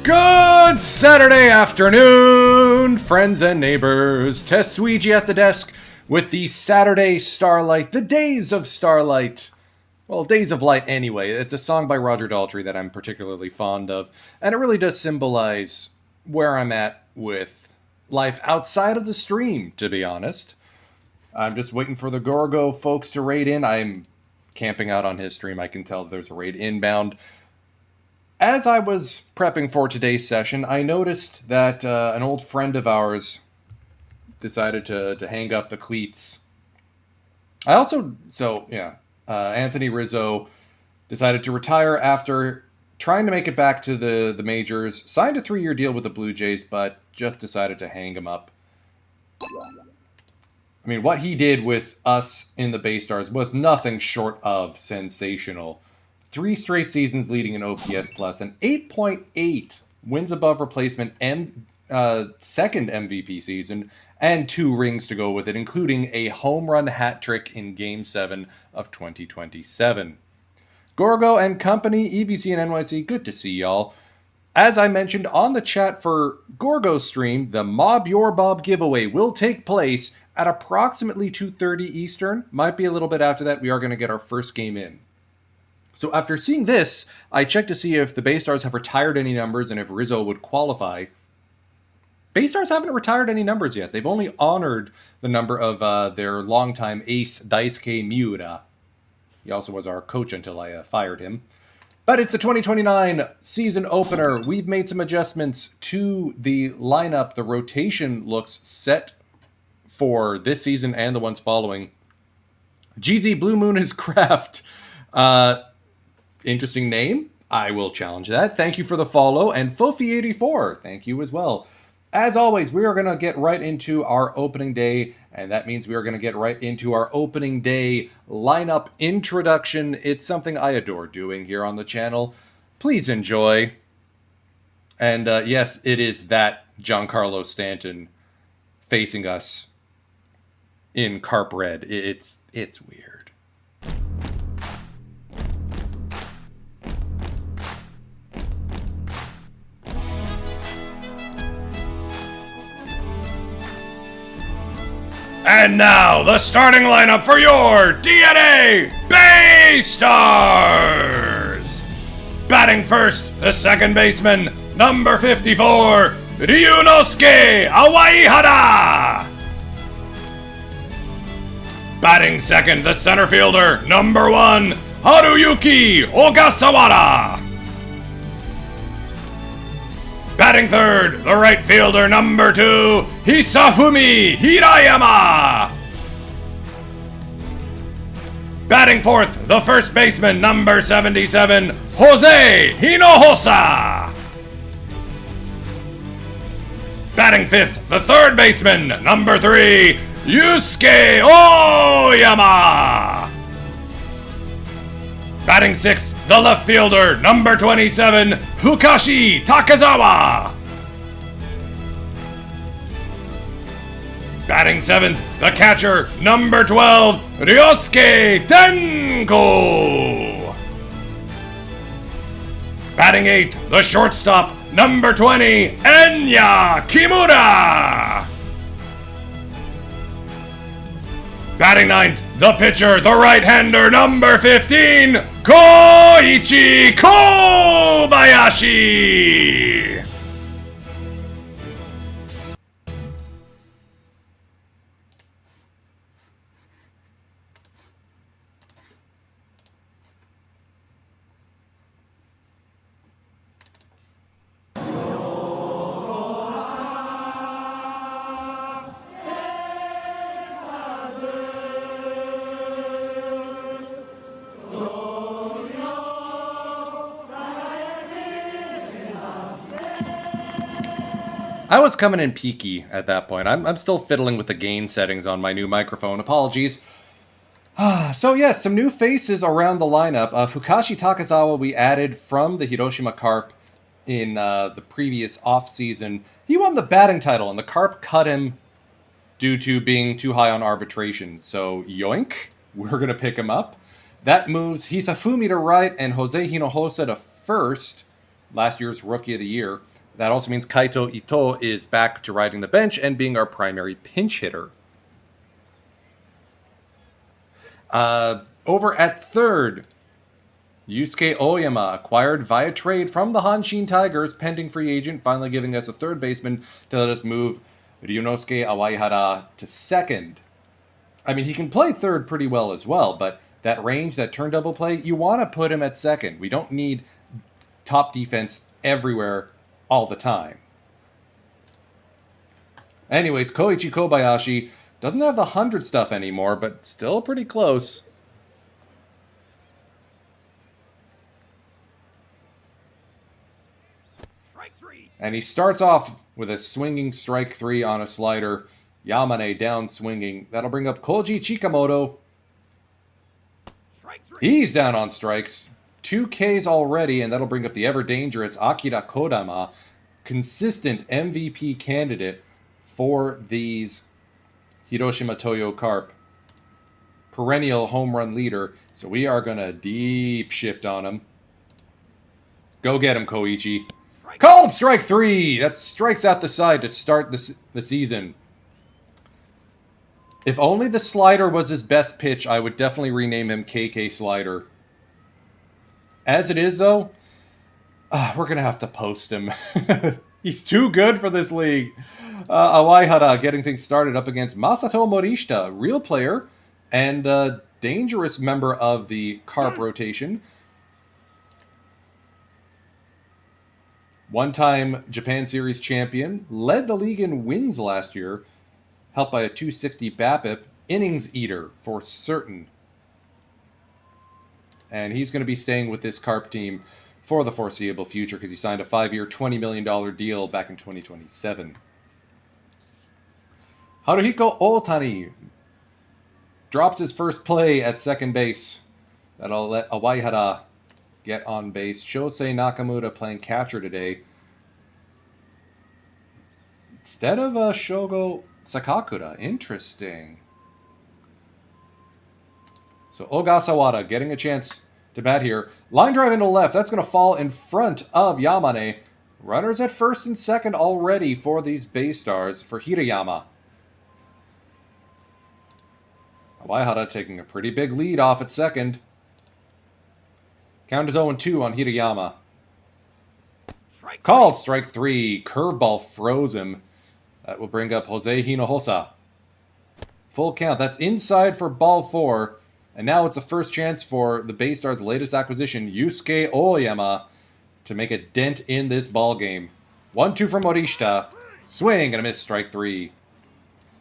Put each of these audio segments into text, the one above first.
Good Saturday afternoon, friends and neighbors. Tesuiji at the desk with the Saturday Starlight, the Days of Starlight. Well, Days of Light anyway. It's a song by Roger Daltrey that I'm particularly fond of, and it really does symbolize where I'm at with life outside of the stream, to be honest. I'm just waiting for the Gorgo folks to raid in. I'm camping out on his stream. I can tell there's a raid inbound. As I was prepping for today's session, I noticed that an old friend of ours decided to hang up the cleats. Anthony Rizzo decided to retire after trying to make it back to the majors, signed a 3-year deal with the Blue Jays, but just decided to hang him up. I mean, what he did with us in the Bay Stars was nothing short of sensational. 3 straight seasons leading in OPS plus, an 8.8 wins above replacement second MVP season, and 2 rings to go with it, including a home run hat trick in Game 7 of 2027. Gorgo and company, EBC and NYC, good to see y'all. As I mentioned on the chat for Gorgo's stream, the Mob Your Bob giveaway will take place at approximately 2:30 Eastern. Might be a little bit after that. We are going to get our first game in. So after seeing this, I checked to see if the Bay Stars have retired any numbers and if Rizzo would qualify. Bay Stars haven't retired any numbers yet. They've only honored the number of their longtime ace, Daisuke Miura. He also was our coach until I fired him. But it's the 2029 season opener. We've made some adjustments to the lineup. The rotation looks set for this season and the ones following. GZ Blue Moon is Craft. Interesting name. I will challenge that. Thank you for the follow. And Fofi84, thank you as well. As always, we are going to get right into our opening day, and that means we are going to get right into our opening day lineup introduction. It's something I adore doing here on the channel. Please enjoy. And yes, it is that Giancarlo Stanton facing us in Carp Red. It's weird. And now, the starting lineup for your DNA Bay Stars! Batting first, the second baseman, number 54, Ryunosuke Awaihara! Batting second, the center fielder, number 1, Haruyuki Ogasawara! Batting third, the right fielder, number 2, Hisafumi Hirayama! Batting fourth, the first baseman, number 77, Jose Hinojosa! Batting fifth, the third baseman, number 3, Yusuke Oyama! Batting sixth, the left fielder, number 27, Fukashi Takezawa! Batting seventh, the catcher, number 12, Ryosuke Tenko! Batting eighth, the shortstop, number 20, Enya Kimura! Batting ninth, the pitcher, the right-hander, number 15, Koichi Kobayashi! I was coming in peaky at that point. I'm still fiddling with the gain settings on my new microphone. Apologies. So yes, some new faces around the lineup. Fukashi Takezawa we added from the Hiroshima Carp in the previous offseason. He won the batting title, and the Carp cut him due to being too high on arbitration. So yoink, we're going to pick him up. That moves Hisafumi to right and Jose Hinojosa to first, last year's Rookie of the Year. That also means Kaito Ito is back to riding the bench and being our primary pinch hitter. Over at third, Yusuke Oyama, acquired via trade from the Hanshin Tigers, pending free agent, finally giving us a third baseman to let us move Ryunosuke Awaihara to second. I mean, he can play third pretty well as well, but that range, that turn double play, you want to put him at second. We don't need top defense everywhere all the time. Anyways, Koichi Kobayashi doesn't have the 100 stuff anymore, but still pretty close. And he starts off with a swinging strike 3 on a slider. Yamane down swinging. That'll bring up Koji Chikamoto. He's down on strikes. 2 Ks already, and that'll bring up the ever-dangerous Akira Kodama. Consistent MVP candidate for these Hiroshima Toyo Carp. Perennial home run leader. So we are going to deep shift on him. Go get him, Koichi. Called strike 3! That strikes out the side to start the season. If only the slider was his best pitch, I would definitely rename him KK Slider. As it is, though, we're going to have to post him. He's too good for this league. Awaihara getting things started up against Masato Morishita, real player and a dangerous member of the Carp rotation. One-time Japan Series champion, led the league in wins last year, helped by a 260 BABIP, innings eater for certain. And he's going to be staying with this Carp team for the foreseeable future because he signed a 5-year, $20 million deal back in 2027. Haruhiko Otani drops his first play at second base. That'll let Awaihara get on base. Shosei Nakamura playing catcher today. Instead of Shogo Sakakura. Interesting. So Ogasawara getting a chance to bat here. Line drive into left. That's going to fall in front of Yamane. Runners at first and second already for these base stars for Hirayama. Awaihara taking a pretty big lead off at second. Count is 0-2 on Hirayama. Called strike 3. Curveball froze him. That will bring up Jose Hinojosa. Full count. That's inside for ball 4. And now it's a first chance for the Bay Stars' latest acquisition, Yusuke Oyama, to make a dent in this ball game. 1-2 from Morishita. Swing and a miss, strike 3.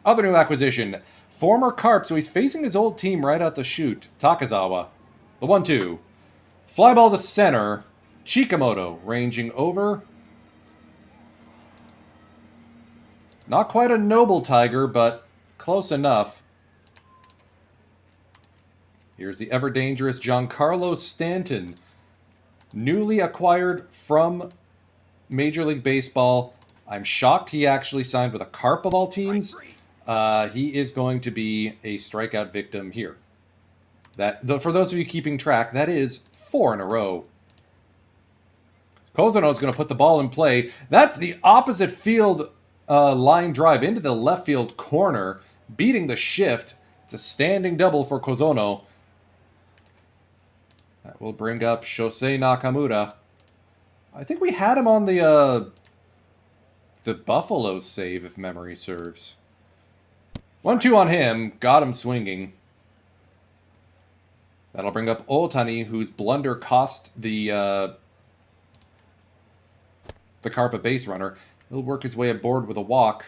Other new acquisition, former Carp, so he's facing his old team right out the chute, Takazawa. The 1-2. Fly ball to center. Chikamoto ranging over. Not quite a noble tiger, but close enough. Here's the ever-dangerous Giancarlo Stanton. Newly acquired from Major League Baseball. I'm shocked he actually signed with a Carp of all teams. He is going to be a strikeout victim here. For those of you keeping track, that is 4 in a row. Kozono is going to put the ball in play. That's the opposite field line drive into the left field corner, beating the shift. It's a standing double for Kozono. That will bring up Shosei Nakamura. I think we had him on the Buffalo save, if memory serves. 1-2 on him. Got him swinging. That'll bring up Otani, whose blunder cost the Carp a base runner. He'll work his way aboard with a walk.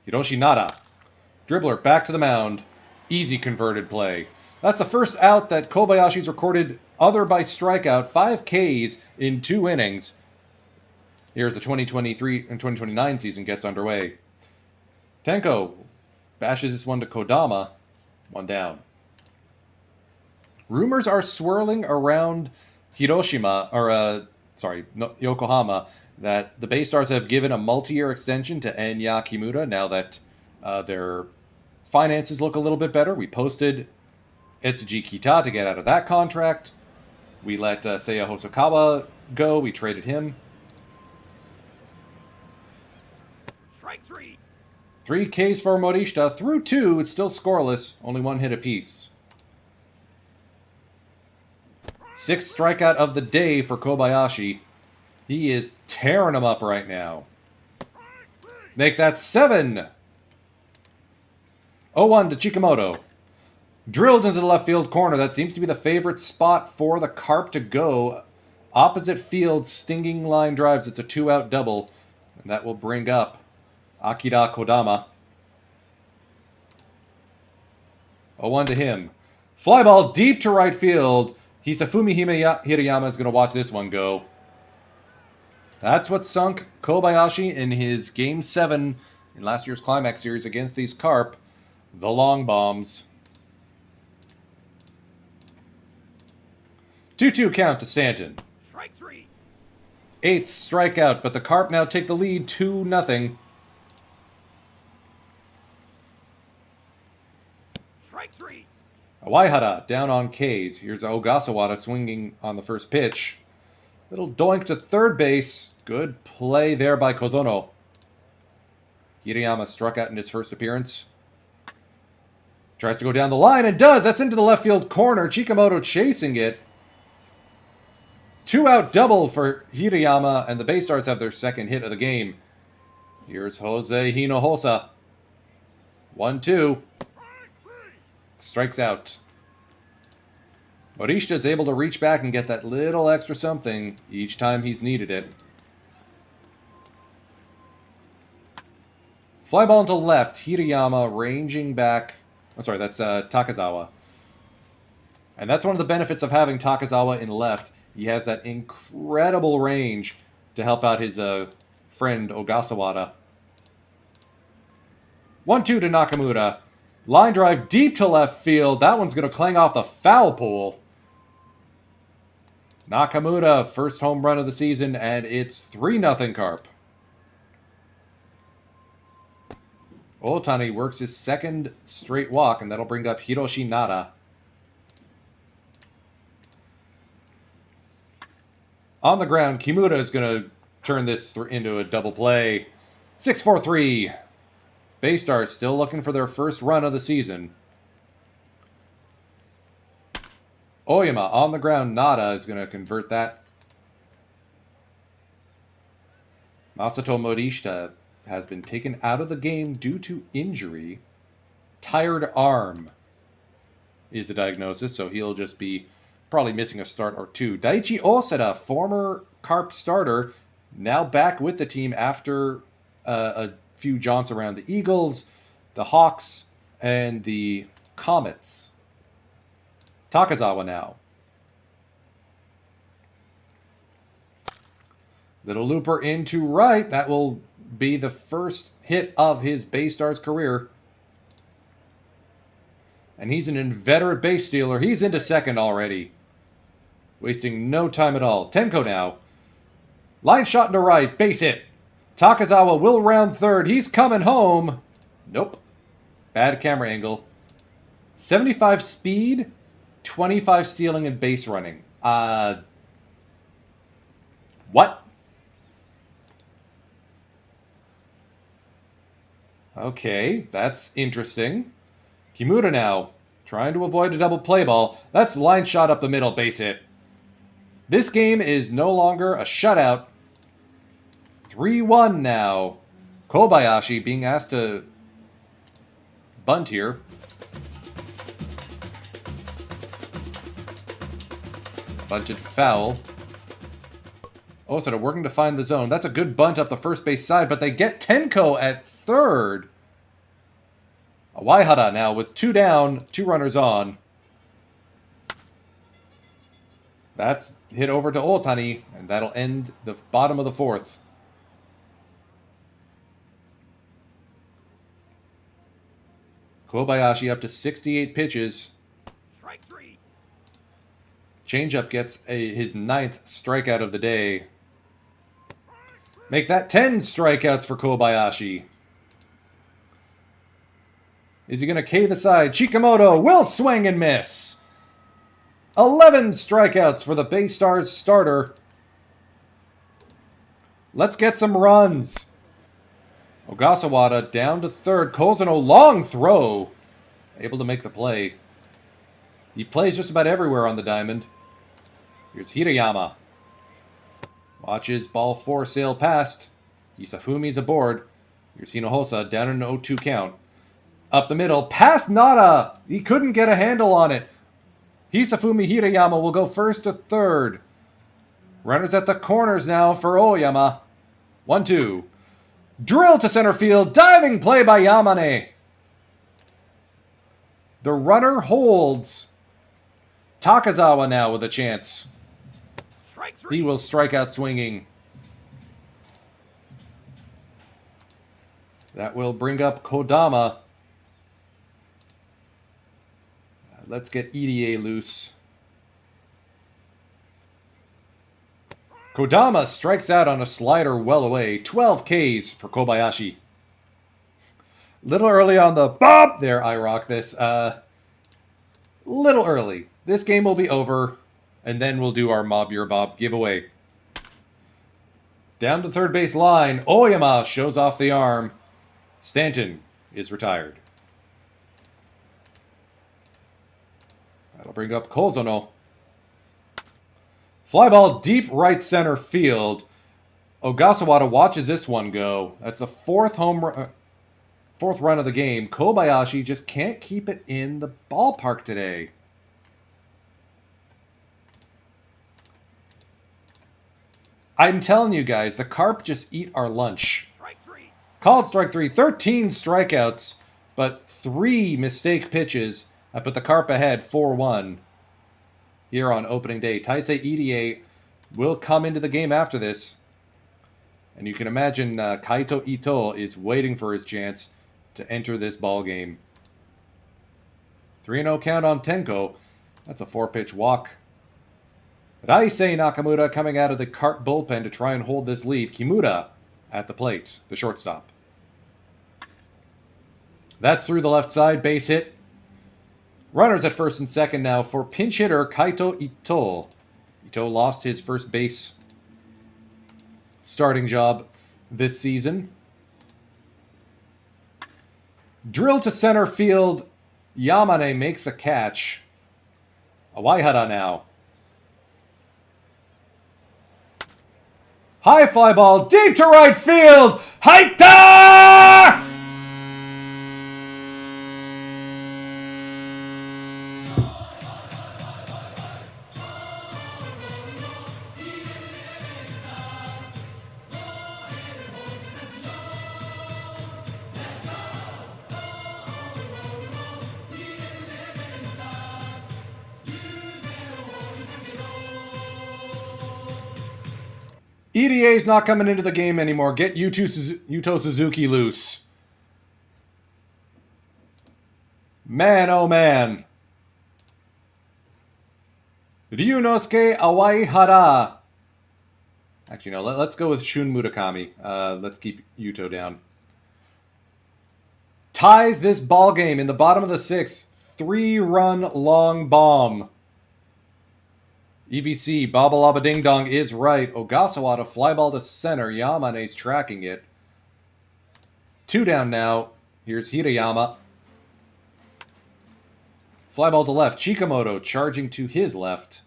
Hiroshi Nada. Dribbler back to the mound. Easy converted play. That's the first out that Kobayashi's recorded other by strikeout. 5 Ks in 2 innings. Here's the 2023 and 2029 season gets underway. Tenko bashes this one to Kodama. 1 down. Rumors are swirling around Yokohama, that the Bay Stars have given a multi-year extension to Enya Kimura now that their finances look a little bit better. We posted Etsuji Kita to get out of that contract. We let Seiya Hosokawa go. We traded him. Strike 3. 3 Ks for Morishita. Through 2, it's still scoreless. Only 1 hit apiece. 6th strikeout of the day for Kobayashi. He is tearing them up right now. Make that 7. 0-1 to Chikamoto. Drilled into the left field corner. That seems to be the favorite spot for the Carp to go. Opposite field, stinging line drives. It's a 2-out double. And that will bring up Akira Kodama. 0-1 to him. Fly ball deep to right field. Hisafumi Hirayama is going to watch this one go. That's what sunk Kobayashi in his Game 7 in last year's Climax Series against these Carp. The long bombs. 2-2 count to Stanton. Strike 3. 8th strikeout, but the Carp now take the lead 2-0. Strike 3. Waihara down on K's. Here's Ogasawara swinging on the first pitch. Little doink to third base. Good play there by Kozono. Hirayama struck out in his first appearance. Tries to go down the line and does. That's into the left field corner. Chikamoto chasing it. 2-out double for Hirayama, and the Bay Stars have their second hit of the game. Here's Jose Hinojosa. 1-2. Strikes out. Morishita is able to reach back and get that little extra something each time he's needed it. Fly ball into left. Hirayama ranging back. Oh, sorry, that's Takazawa. And that's one of the benefits of having Takazawa in left. He has that incredible range to help out his friend Ogasawara. 1-2 to Nakamura. Line drive deep to left field. That one's going to clang off the foul pole. Nakamura, first home run of the season, and it's 3-0 Carp. Otani works his second straight walk, and that'll bring up Hiroshi Nara. On the ground, Kimura is going to turn this into a double play. 6-4-3. Bay Stars still looking for their first run of the season. Oyama on the ground. Nada is going to convert that. Masato Morishita has been taken out of the game due to injury. Tired arm is the diagnosis, so he'll just be probably missing a start or two. Daichi Osada, former Carp starter, now back with the team after a few jaunts around the Eagles, the Hawks, and the Comets. Takazawa now. Little looper into right. That will be the first hit of his Bay Stars career. And he's an inveterate base stealer. He's into second already. Wasting no time at all. Tenko now. Line shot into right. Base hit. Takazawa will round third. He's coming home. Nope. Bad camera angle. 75 speed, 25 stealing, and base running. What? Okay, that's interesting. Kimura now, trying to avoid a double play ball. That's line shot up the middle, base hit. This game is no longer a shutout. 3-1 now. Kobayashi being asked to bunt here. Bunted foul. Oh, so they're working to find the zone. That's a good bunt up the first base side, but they get Tenko at third. Waihara now with 2 down, 2 runners on. That's hit over to Otani, and that'll end the bottom of the fourth. Kobayashi up to 68 pitches. Strike 3. Changeup gets his 9th strikeout of the day. Make that 10 strikeouts for Kobayashi. Is he going to K the side? Chikamoto will swing and miss. 11 strikeouts for the Bay Stars starter. Let's get some runs. Ogasawara down to third. Kozuno, long throw. Able to make the play. He plays just about everywhere on the diamond. Here's Hirayama. Watches ball 4 sail past. Isafumi's aboard. Here's Hinojosa down in an 0-2 count. Up the middle. Past Nada. He couldn't get a handle on it. Hisafumi Hirayama will go first to third. Runners at the corners now for Oyama. 1-2. Drill to center field. Diving play by Yamane. The runner holds. Takazawa now with a chance. Strike 3. He will strike out swinging. That will bring up Kodama. Let's get EDA loose. Kodama strikes out on a slider well away. 12 Ks for Kobayashi. Little early on the Bob there, I rock this. Little early. This game will be over, and then we'll do our Mob Your Bob giveaway. Down to third base line. Oyama shows off the arm. Stanton is retired. That'll bring up Kozuno. Fly ball deep right center field. Ogasawara watches this one go. That's the fourth run of the game. Kobayashi just can't keep it in the ballpark today. I'm telling you guys, the Carp just eat our lunch. Strike 3. Called strike 3. 13 strikeouts, but 3 mistake pitches. I put the Carp ahead 4-1 here on opening day. Taisei EDA will come into the game after this. And you can imagine Kaito Ito is waiting for his chance to enter this ball game. 3-0 count on Tenko. That's a 4-pitch walk. Raisei Nakamura coming out of the Carp bullpen to try and hold this lead. Kimura at the plate, the shortstop. That's through the left side, base hit. Runners at first and second now for pinch hitter Kaito Ito. Ito lost his first base starting job this season. Drill to center field. Yamane makes a catch. Awaihara now. High fly ball, deep to right field. Haita! EDA's not coming into the game anymore. Get Yuto Suzuki loose. Man, oh man. Ryunosuke Awaihara. Actually, no, let's go with Shun Murakami. Let's keep Yuto down. Ties this ball game in the bottom of the 6th. 3-run long bomb. EVC, Baba Laba Ding Dong is right. Ogasawara, fly ball to center. Yamane's tracking it. 2 down now. Here's Hirayama. Fly ball to left. Chikamoto charging to his left.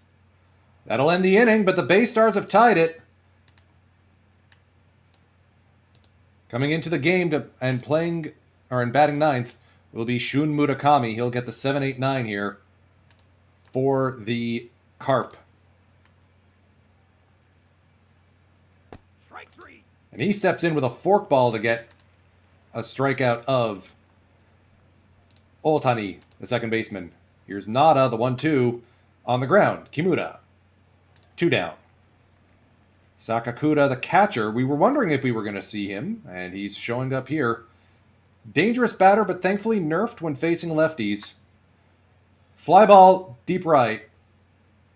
That'll end the inning, but the Bay Stars have tied it. Coming into the game and batting 9th will be Shun Murakami. He'll get the 7-8-9 here for the Carp. Strike 3. And he steps in with a forkball to get a strikeout of Otani, the second baseman. Here's Nada, the 1-2, on the ground. Kimura, 2 down. Sakakura, the catcher. We were wondering if we were going to see him, and he's showing up here. Dangerous batter, but thankfully nerfed when facing lefties. Fly ball, deep right.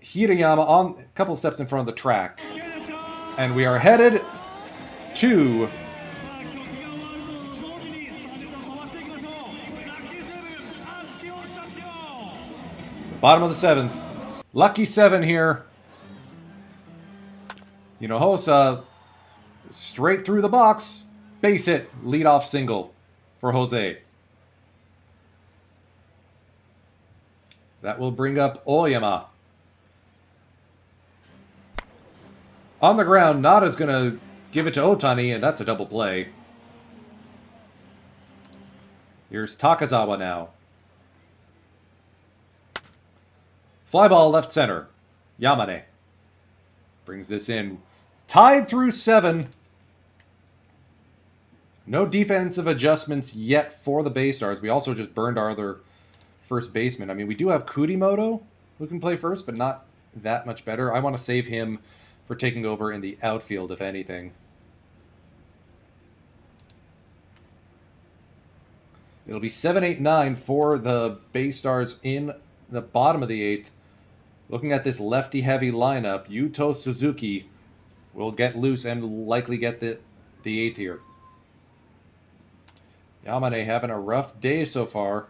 Hirayama on a couple steps in front of the track. And we are headed to the bottom of the 7th. Lucky 7 here. Hinojosa straight through the box. Base hit. Leadoff single for Jose. That will bring up Oyama. On the ground, Nada's going to give it to Otani, and that's a double play. Here's Takazawa now. Fly ball left center. Yamane brings this in. Tied through 7. No defensive adjustments yet for the Bay Stars. We also just burned our other first baseman. I mean, we do have Kudimoto who can play first, but not that much better. I want to save him for taking over in the outfield, if anything. It'll be 7-8-9 for the Bay Stars in the bottom of the 8th. Looking at this lefty-heavy lineup, Yuto Suzuki will get loose and likely get the 8th here. Yamane having a rough day so far.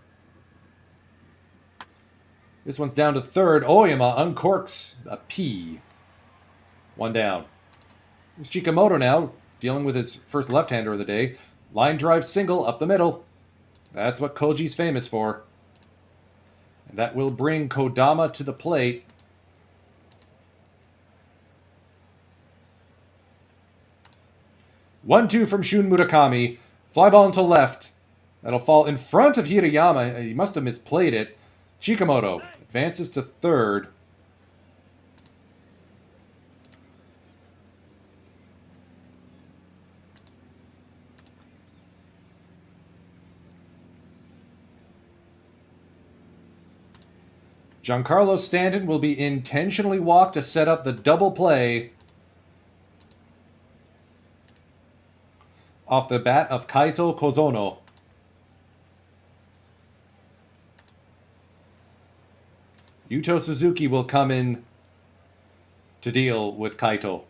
This one's down to 3rd. Oyama uncorks a P. 1 down. It's Chikamoto now, dealing with his first left-hander of the day. Line drive single up the middle. That's what Koji's famous for. And that will bring Kodama to the plate. One-two from Shun Murakami. Fly ball into left. That'll fall in front of Hirayama. He must have misplayed it. Chikamoto advances to 3rd. Giancarlo Stanton will be intentionally walked to set up the double play off the bat of Kaito Kozono. Yuto Suzuki will come in to deal with Kaito.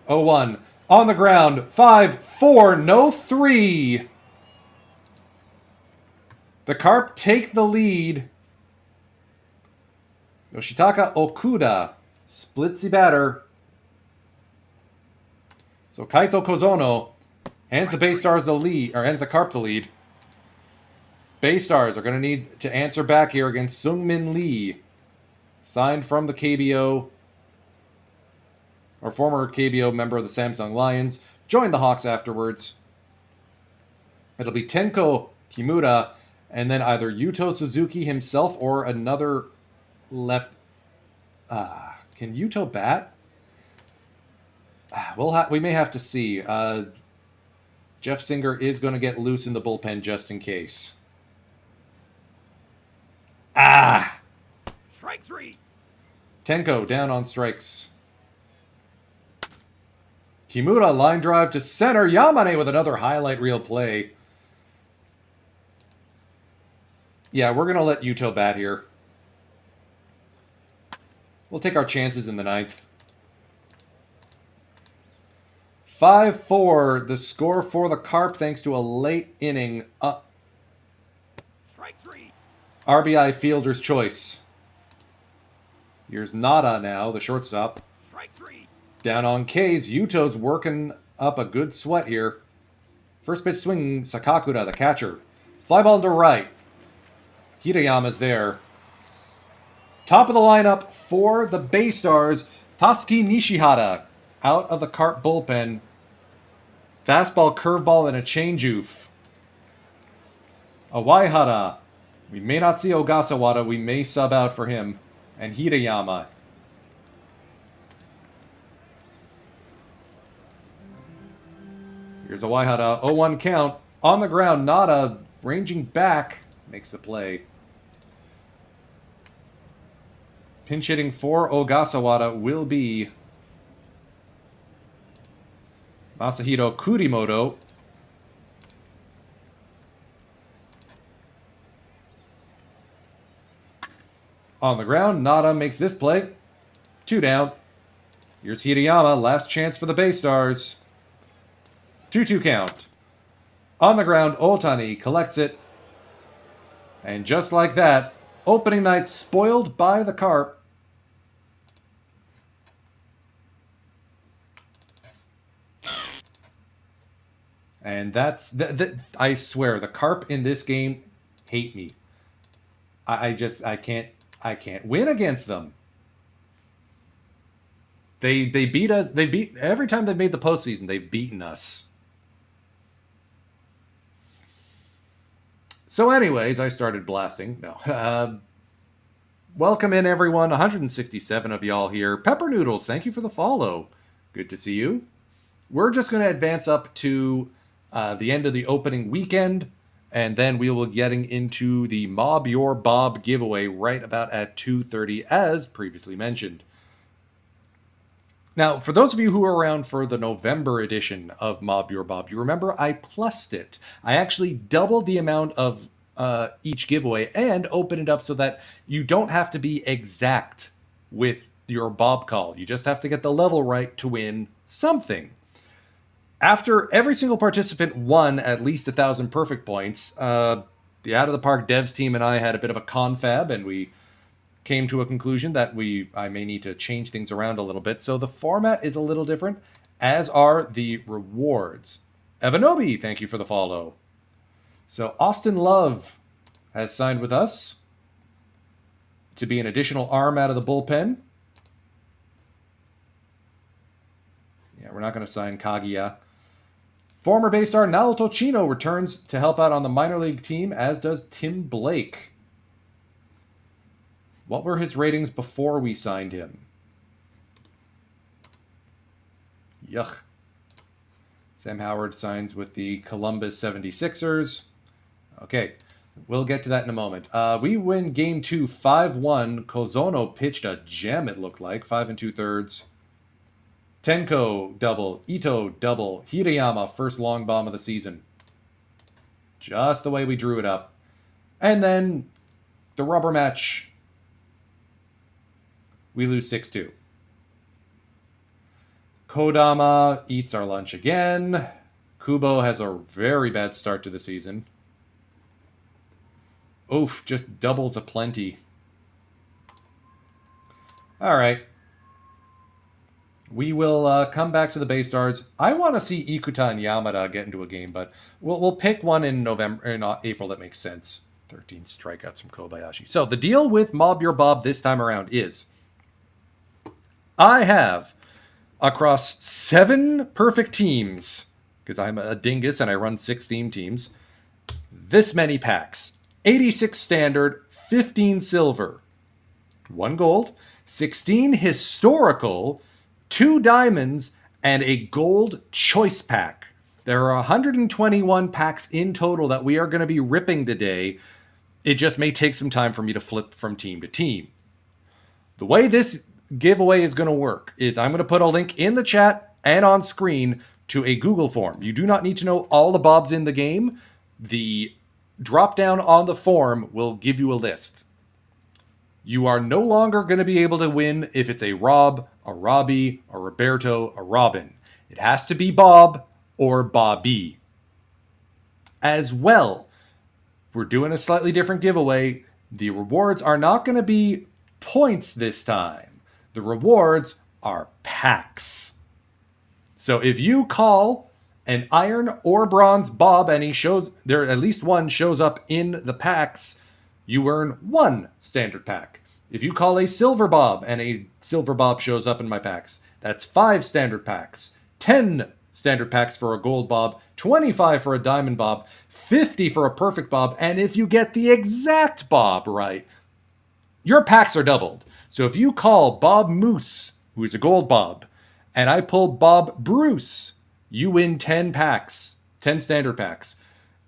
0-1. On the ground. 5-4. No 3. The Carp take the lead. Yoshitaka Okuda splits the batter. So Kaito Kozono hands the Bay Stars the lead, or hands the Carp the lead. Bay Stars are going to need to answer back here against Seungmin Lee, signed from the KBO, or former KBO member of the Samsung Lions, joined the Hawks afterwards. It'll be Tenko Kimura, and then either Yuto Suzuki himself or another left. Can Yuto bat? We may have to see. Jeff Singer is going to get loose in the bullpen just in case. Strike 3. Tenko down on strikes. Kimura line drive to center. Yamane with another highlight reel play. Yeah, we're going to let Yuto bat here. We'll take our chances in the 9th. 5-4, the score for the Carp thanks to a late inning Strike 3. RBI fielder's choice. Here's Nada now, the shortstop. Strike 3. Down on K's. Yuto's working up a good sweat here. First pitch swinging, Sakakura, the catcher. Fly ball to right. Hirayama's there. Top of the lineup for the Bay Stars, Tasuki Nishihara out of the Carp bullpen. Fastball, curveball, and a change-oof. Awaihara. We may not see Ogasawara. We may sub out for him. And Hirayama. Here's Awaihara. 0-1 count. On the ground, Nada ranging back. Makes the play. Pinch hitting for Ogasawara will be Masahiro Kurimoto. On the ground, Nada makes this play. 2 down. Here's Hirayama, last chance for the Bay Stars. 2-2 count. On the ground, Otani collects it. And just like that, opening night spoiled by the carp. And that's I swear the carp in this game hate me. I can't win against them. They beat us. They beat every time they've made the postseason. They've beaten us. So, anyways, I started blasting. No, welcome in everyone. 167 of y'all here. Pepper Noodles, thank you for the follow. Good to see you. We're just going to advance up to the end of the opening weekend, and then we will be getting into the Mob Your Bob giveaway right about at 2:30, as previously mentioned. Now, for those of you who are around for the November edition of Mob Your Bob, you remember I plussed it. I actually doubled the amount of each giveaway and opened it up so that you don't have to be exact with your Bob call. You just have to get the level right to win something. After every single participant won at least 1,000 perfect points, the Out of the Park devs team and I had a bit of a confab, and we came to a conclusion that I may need to change things around a little bit. So the format is a little different, as are the rewards. Evanobi, thank you for the follow. So Austin Love has signed with us to be an additional arm out of the bullpen. Yeah, we're not going to sign Kaguya. Former base star Naoto Chino returns to help out on the minor league team, as does Tim Blake. What were his ratings before we signed him? Yuck. Sam Howard signs with the Columbus 76ers. Okay, we'll get to that in a moment. We win Game 2 5-1. Kozono pitched a gem, it looked like. 5 2/3. Tenko double. Ito double. Hirayama first long bomb of the season. Just the way we drew it up. And then the rubber match. We lose 6-2. Kodama eats our lunch again. Kubo has a very bad start to the season. Oof, just doubles aplenty. All right. We will come back to the Bay Stars. I want to see Ikuta and Yamada get into a game, but we'll pick one in April that makes sense. 13 strikeouts from Kobayashi. So the deal with Mob Your Bob this time around is I have, across 7 perfect teams, because I'm a dingus and I run 6 theme teams, this many packs. 86 standard, 15 silver, 1 gold, 16 historical, 2 diamonds, and a gold choice pack. There are 121 packs in total that we are going to be ripping today. It just may take some time for me to flip from team to team. The way this giveaway is going to work is I'm going to put a link in the chat and on screen to a Google form. You do not need to know all the Bobs in the game. The drop down on the form will give you a list. You are no longer going to be able to win if it's a Rob, a Robbie, a Roberto, a Robin. It has to be Bob or Bobby. As well, we're doing a slightly different giveaway. The rewards are not going to be points this time. The rewards are packs. So if you call an iron or bronze Bob and he shows there, at least one shows up in the packs, you earn 1 standard pack. If you call a silver Bob and a silver Bob shows up in my packs, that's 5 standard packs, 10 standard packs for a gold Bob, 25 for a diamond Bob, 50 for a perfect Bob, and if you get the exact Bob right, your packs are doubled. So if you call Bob Moose, who is a gold Bob, and I pull Bob Bruce, you win 10 packs, 10 standard packs.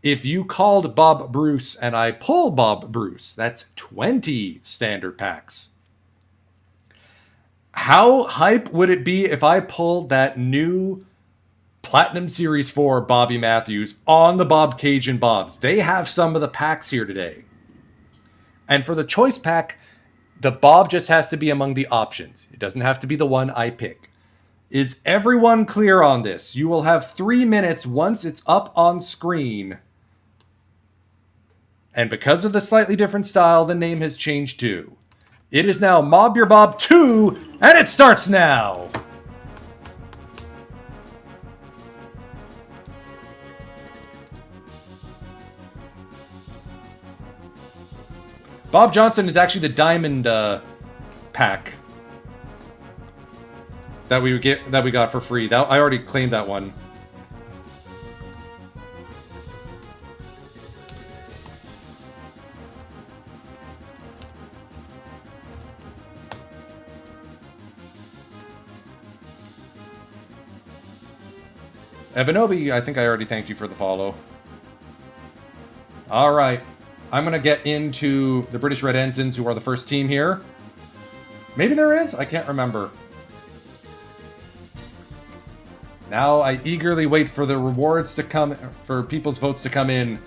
If you called Bob Bruce and I pull Bob Bruce, that's 20 standard packs. How hype would it be if I pulled that new Platinum Series 4 Bobby Matthews on the Bob Cajun Bobs? They have some of the packs here today. And for the choice pack, the Bob just has to be among the options. It doesn't have to be the one I pick. Is everyone clear on this? You will have 3 minutes once it's up on screen And because of the slightly different style, the name has changed too. It is now Mob Your Bob 2, and it starts now! Bob Johnson is actually the diamond pack that we got for free. I already claimed that one. Evanobi, I think I already thanked you for the follow. All right. I'm going to get into the British Red Ensigns, who are the first team here. Maybe there is? I can't remember. Now I eagerly wait for the rewards to come, for people's votes to come in.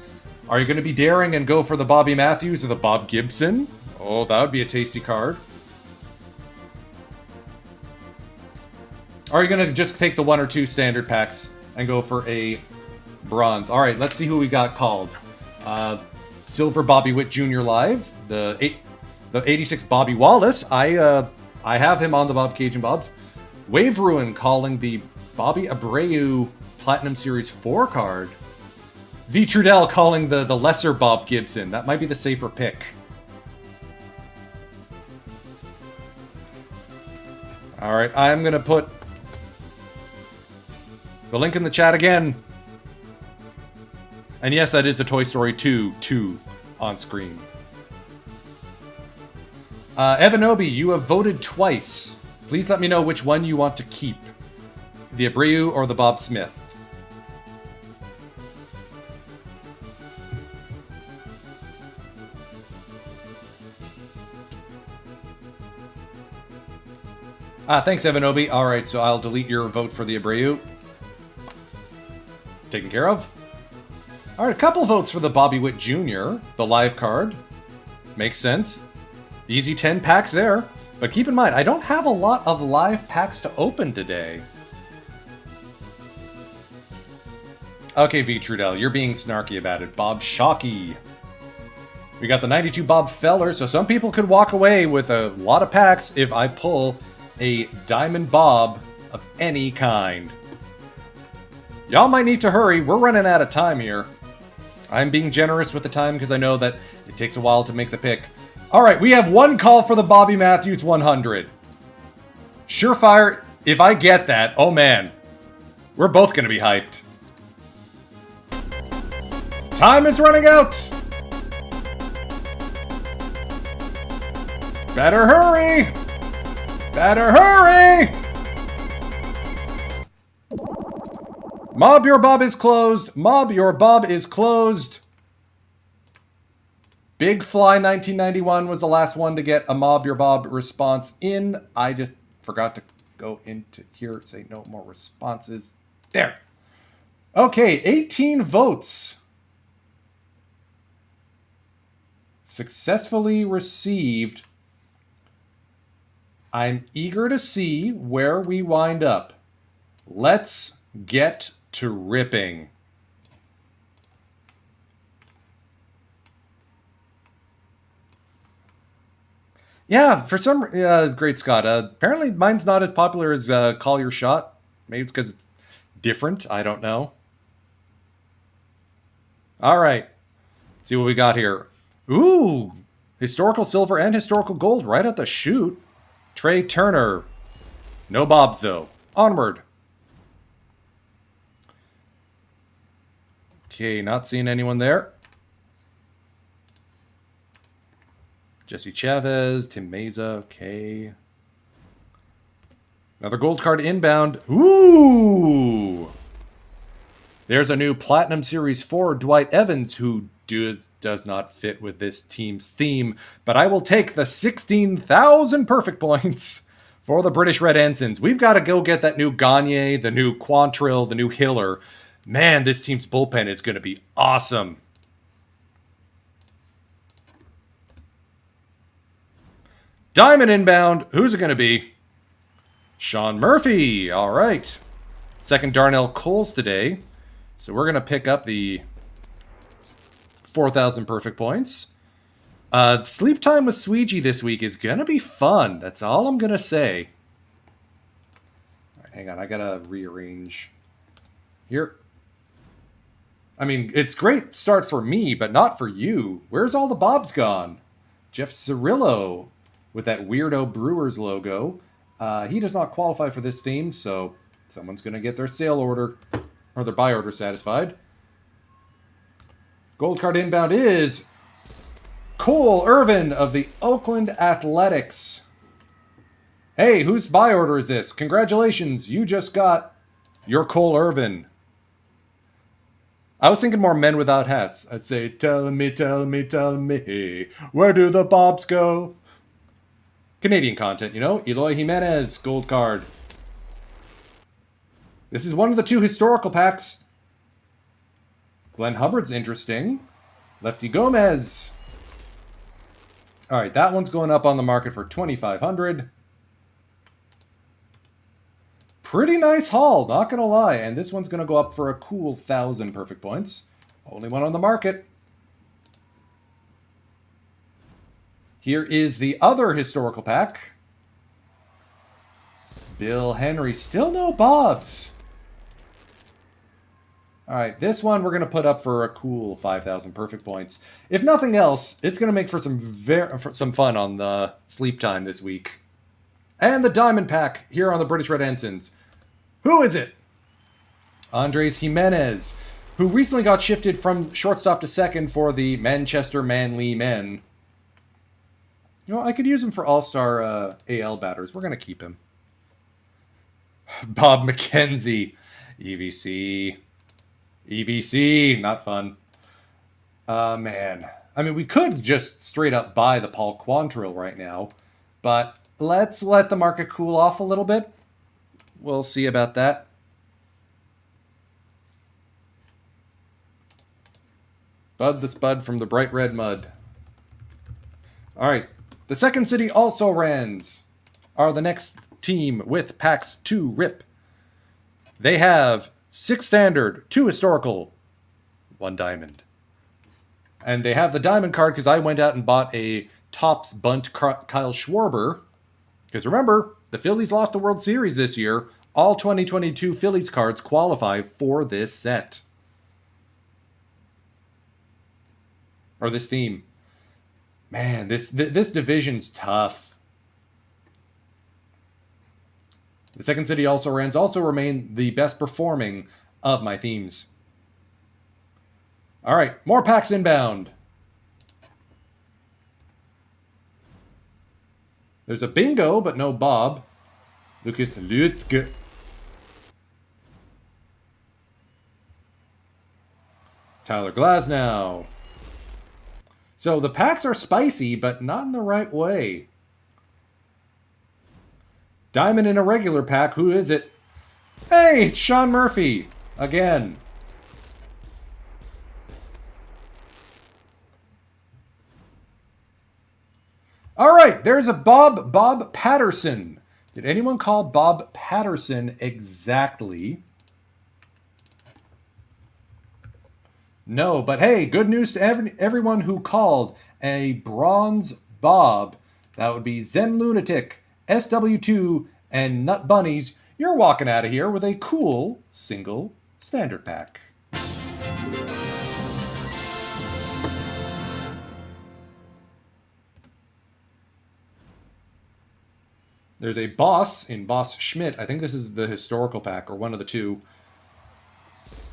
Are you going to be daring and go for the Bobby Matthews or the Bob Gibson? Oh, that would be a tasty card. Or are you going to just take the 1 or 2 standard packs and go for a bronze? All right, let's see who we got called. Silver Bobby Witt Jr. Live, the 86 Bobby Wallace. I have him on the Bob Cajun Bobs. Wave Ruin calling the Bobby Abreu Platinum Series 4 card. V Trudell calling the lesser Bob Gibson. That might be the safer pick. All right, I'm gonna put the link in the chat again. And yes, that is the Toy Story 2 on screen. Evanobi, you have voted twice. Please let me know which one you want to keep. The Abreu or the Bob Smith. Thanks, Evanobi. Alright, so I'll delete your vote for the Abreu. Taken care of. Alright, a couple votes for the Bobby Witt Jr., the live card. Makes sense. Easy 10 packs there. But keep in mind, I don't have a lot of live packs to open today. Okay, V Trudell, you're being snarky about it. Bob Shockey. We got the 92 Bob Feller, so some people could walk away with a lot of packs if I pull a Diamond Bob of any kind. Y'all might need to hurry. We're running out of time here. I'm being generous with the time because I know that it takes a while to make the pick. All right, we have one call for the Bobby Matthews 100. Surefire, if I get that, oh man, we're both going to be hyped. Time is running out. Better hurry. Better hurry. Mob Your Bob is closed. Mob Your Bob is closed. Big Fly 1991 was the last one to get a Mob Your Bob response in. I just forgot to go into here, say no more responses. There. Okay, 18 votes. Successfully received. I'm eager to see where we wind up. Let's get to ripping. Yeah, for some... great, Scott. Apparently mine's not as popular as Call Your Shot. Maybe it's because it's different. I don't know. All right. Let's see what we got here. Ooh! Historical silver and historical gold right at the chute. Trey Turner. No Bobs, though. Onward. Okay, not seeing anyone there. Jesse Chavez, Tim Meza, okay. Another gold card inbound. Ooh! There's a new Platinum Series 4 Dwight Evans who does not fit with this team's theme, but I will take the 16,000 perfect points for the British Red Ensigns. We've got to go get that new Gagne, the new Quantrill, the new Hiller. Man, this team's bullpen is going to be awesome. Diamond inbound. Who's it going to be? Sean Murphy. All right. Second Darnell Coles today. So we're going to pick up the 4,000 perfect points. Sleep time with Sweegie this week is going to be fun. That's all I'm going to say. All right, hang on. I got to rearrange here. I mean, it's great start for me, but not for you. Where's all the Bobs gone? Jeff Cirillo with that weirdo Brewers logo. He does not qualify for this theme, so someone's going to get their sale order or their buy order satisfied. Gold card inbound is Cole Irvin of the Oakland Athletics. Hey, whose buy order is this? Congratulations, you just got your Cole Irvin. I was thinking more Men Without Hats. I'd say, tell me, where do the Bobs go? Canadian content, you know? Eloy Jimenez, gold card. This is one of the 2 historical packs. Glenn Hubbard's interesting. Lefty Gomez. All right, that one's going up on the market for $2,500. Pretty nice haul, not going to lie. And this one's going to go up for a cool 1,000 perfect points. Only one on the market. Here is the other historical pack. Bill Henry, still no Bobs. All right, this one we're going to put up for a cool 5,000 perfect points. If nothing else, it's going to make for some fun on the sleep time this week. And the Diamond Pack here on the British Red Ensigns. Who is it? Andres Jimenez, who recently got shifted from shortstop to second for the Manchester Manly Men. You know, I could use him for all-star AL batters. We're going to keep him. Bob McKenzie, EVC. EVC, not fun. Man. I mean, we could just straight up buy the Paul Quantrill right now, but let's let the market cool off a little bit. We'll see about that. Bud the Spud from the Bright Red Mud. All right. The Second City Also-Rans are the next team with packs 2 rip. They have 6 standard, 2 historical, 1 diamond. And they have the diamond card because I went out and bought a Topps Bunt Kyle Schwarber. Because remember, the Phillies lost the World Series this year. All 2022 Phillies cards qualify for this set. Or this theme. Man, this division's tough. The Second City Also-Rans also remain the best performing of my themes. All right, more packs inbound. There's a bingo, but no Bob. Lucas Lütke. Tyler Glasnow. So the packs are spicy, but not in the right way. Diamond in a regular pack. Who is it? Hey, it's Sean Murphy. Again. All right, there's a Bob Patterson. Did anyone call Bob Patterson exactly? No, but hey, good news to everyone who called a bronze Bob. That would be Zen Lunatic, SW2, and Nut Bunnies. You're walking out of here with a cool single standard pack. There's a Boss in Boss Schmidt. I think this is the historical pack, or one of the 2.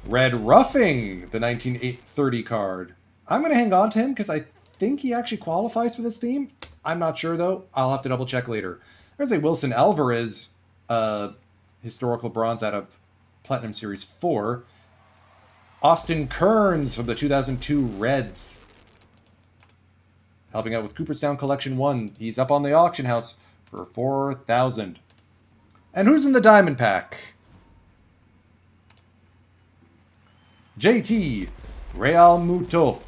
Red Ruffing, the 1930 card. I'm going to hang on to him because I think he actually qualifies for this theme. I'm not sure, though. I'll have to double check later. There's a Wilson Alvarez historical bronze out of Platinum Series 4. Austin Kearns from the 2002 Reds. Helping out with Cooperstown Collection 1. He's up on the auction house for $4,000. And who's in the Diamond Pack? JT Real Muto.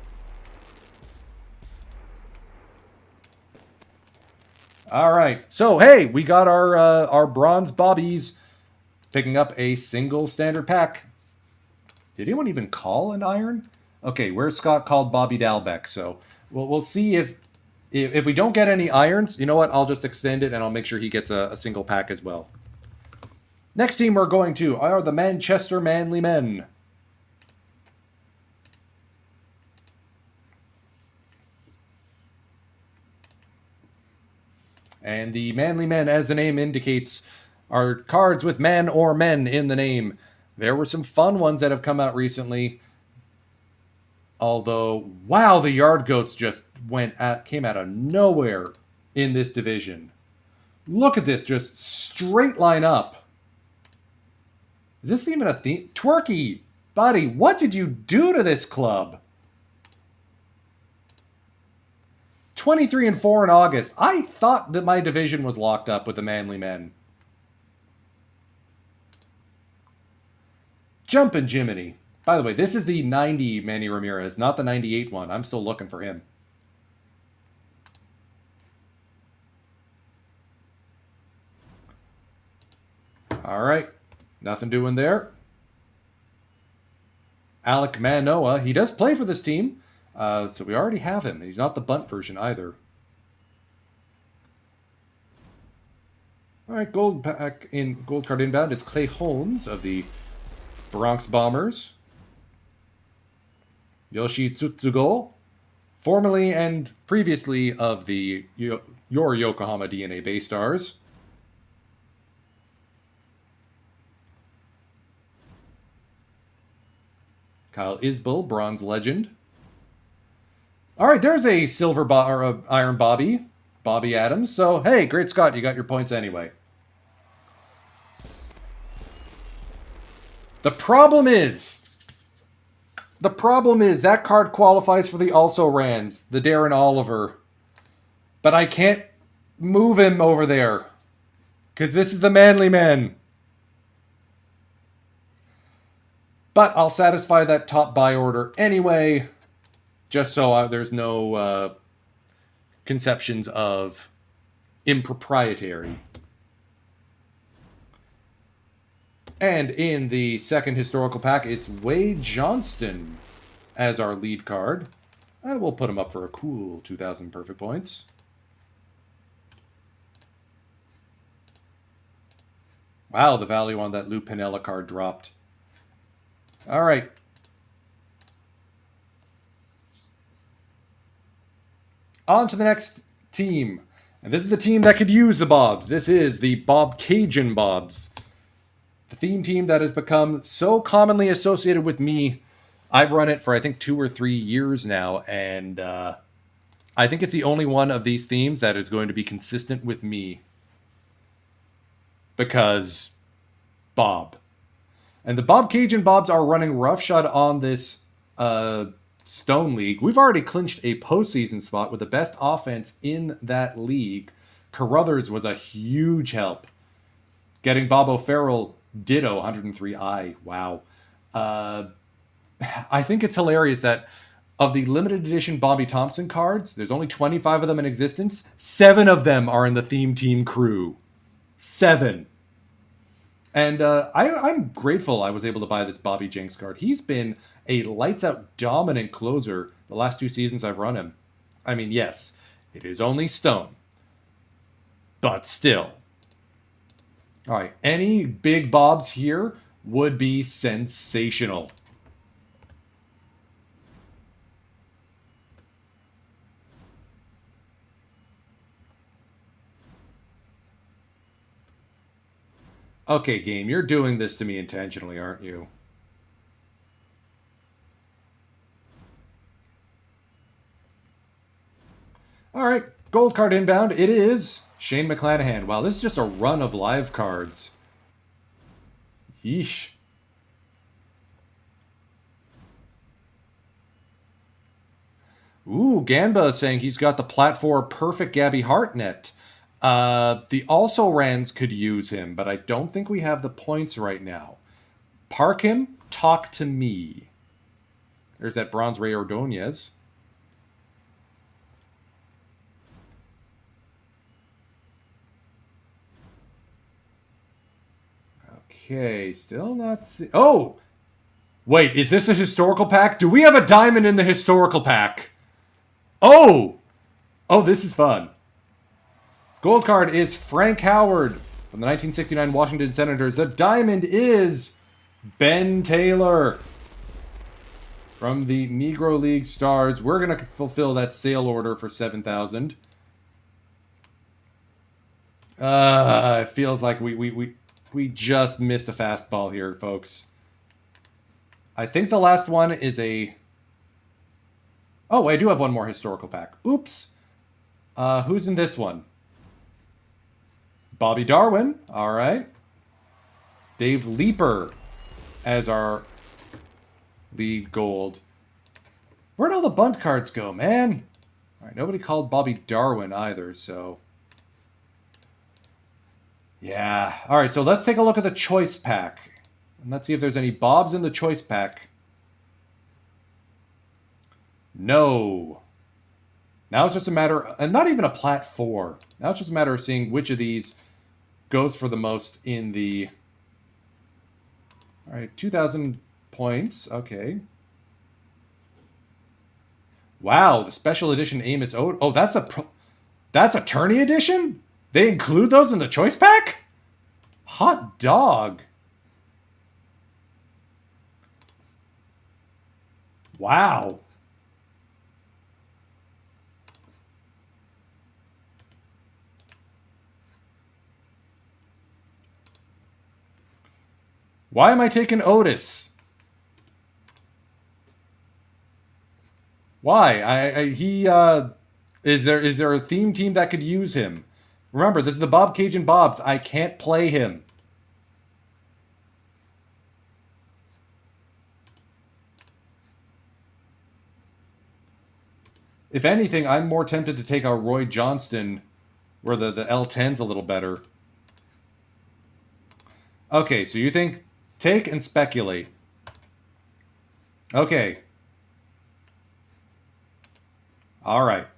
All right. So, hey, we got our bronze bobbies picking up a single standard pack. Did anyone even call an iron? Okay, where's Scott called Bobby Dalbeck? So we'll see if we don't get any irons. You know what? I'll just extend it and I'll make sure he gets a single pack as well. Next team we're going to are the Manchester Manly Men. And the Manly Men, as the name indicates, are cards with man or men in the name. There were some fun ones that have come out recently. Although, wow, the Yard Goats just came out of nowhere in this division. Look at this, just straight line up. Is this even a theme? Twerky, buddy, what did you do to this club? 23-4 in August. I thought that my division was locked up with the Manly Men. Jumpin' Jiminy. By the way, this is the 90 Manny Ramirez, not the 98 one. I'm still looking for him. All right. Nothing doing there. Alec Manoa. He does play for this team, so we already have him. He's not the bunt version either. All right, gold card inbound. It's Clay Holmes of the Bronx Bombers. Yoshi Tsutsugo, formerly and previously of the your Yokohama DNA Bay Stars. Kyle Isbell, bronze legend. All right, there's a or a Iron Bobby Adams. So hey, great Scott, you got your points anyway. The problem is that card qualifies for the also rans, the Darren Oliver. But I can't move him over there. Because this is the Manly Men. But I'll satisfy that top buy order anyway. Just so there's no conceptions of improprietary. And in the second historical pack, it's Wade Johnston as our lead card. We'll put him up for a cool 2,000 perfect points. Wow, the value on that Lou Piniella card dropped. All right. On to the next team. And this is the team that could use the Bobs. This is the Bob Cajun Bobs. The theme team that has become so commonly associated with me. I've run it for, I think, 2 or 3 years now. And I think it's the only one of these themes that is going to be consistent with me. Because Bob. And the Bob Cajun Bobs are running roughshod on this Stone League. We've already clinched a postseason spot with the best offense in that league. Carruthers was a huge help. Getting Bob O'Farrell ditto 103i. Wow. I think it's hilarious that of the limited edition Bobby Thompson cards, there's only 25 of them in existence. 7 of them are in the theme team crew. 7. And I'm grateful I was able to buy this Bobby Jenks card. He's been a lights-out dominant closer the last 2 seasons I've run him. I mean, yes, it is only Stone. But still. All right, any big Bobs here would be sensational. Okay, game, you're doing this to me intentionally, aren't you? All right, gold card inbound. It is Shane McClanahan. Wow, this is just a run of live cards. Yeesh. Ooh, Ganba saying he's got the platform perfect Gabby Hartnett. The also rans could use him, but I don't think we have the points right now. Park him, talk to me. There's that bronze Ray Ordonez. Okay, still not see. Oh! Wait, is this a historical pack? Do we have a diamond in the historical pack? Oh! Oh, this is fun. Gold card is Frank Howard from the 1969 Washington Senators. The diamond is Ben Taylor from the Negro League Stars. We're going to fulfill that sale order for 7,000. It feels like we just missed a fastball here, folks. I think the last one is a... Oh, I do have one more historical pack. Oops. Who's in this one? Bobby Darwin. All right. Dave Leeper as our lead gold. Where'd all the bunt cards go, man? All right, nobody called Bobby Darwin either, so... Yeah. All right, so let's take a look at the choice pack. And let's see if there's any Bobs in the choice pack. No. Now it's just a matter... And not even a Plat 4. Now it's just a matter of seeing which of these goes for the most in the... All right, 2,000 points. Okay. Wow, the special edition Amos Oda. Oh, that's a tourney edition? They include those in the choice pack? Hot dog. Wow. Why am I taking Otis? Why? Is there a theme team that could use him? Remember, this is the Bob Cajun Bobs. I can't play him. If anything, I'm more tempted to take a Roy Johnston, where the L10's a little better. Okay, so you think take and speculate. Okay. All right.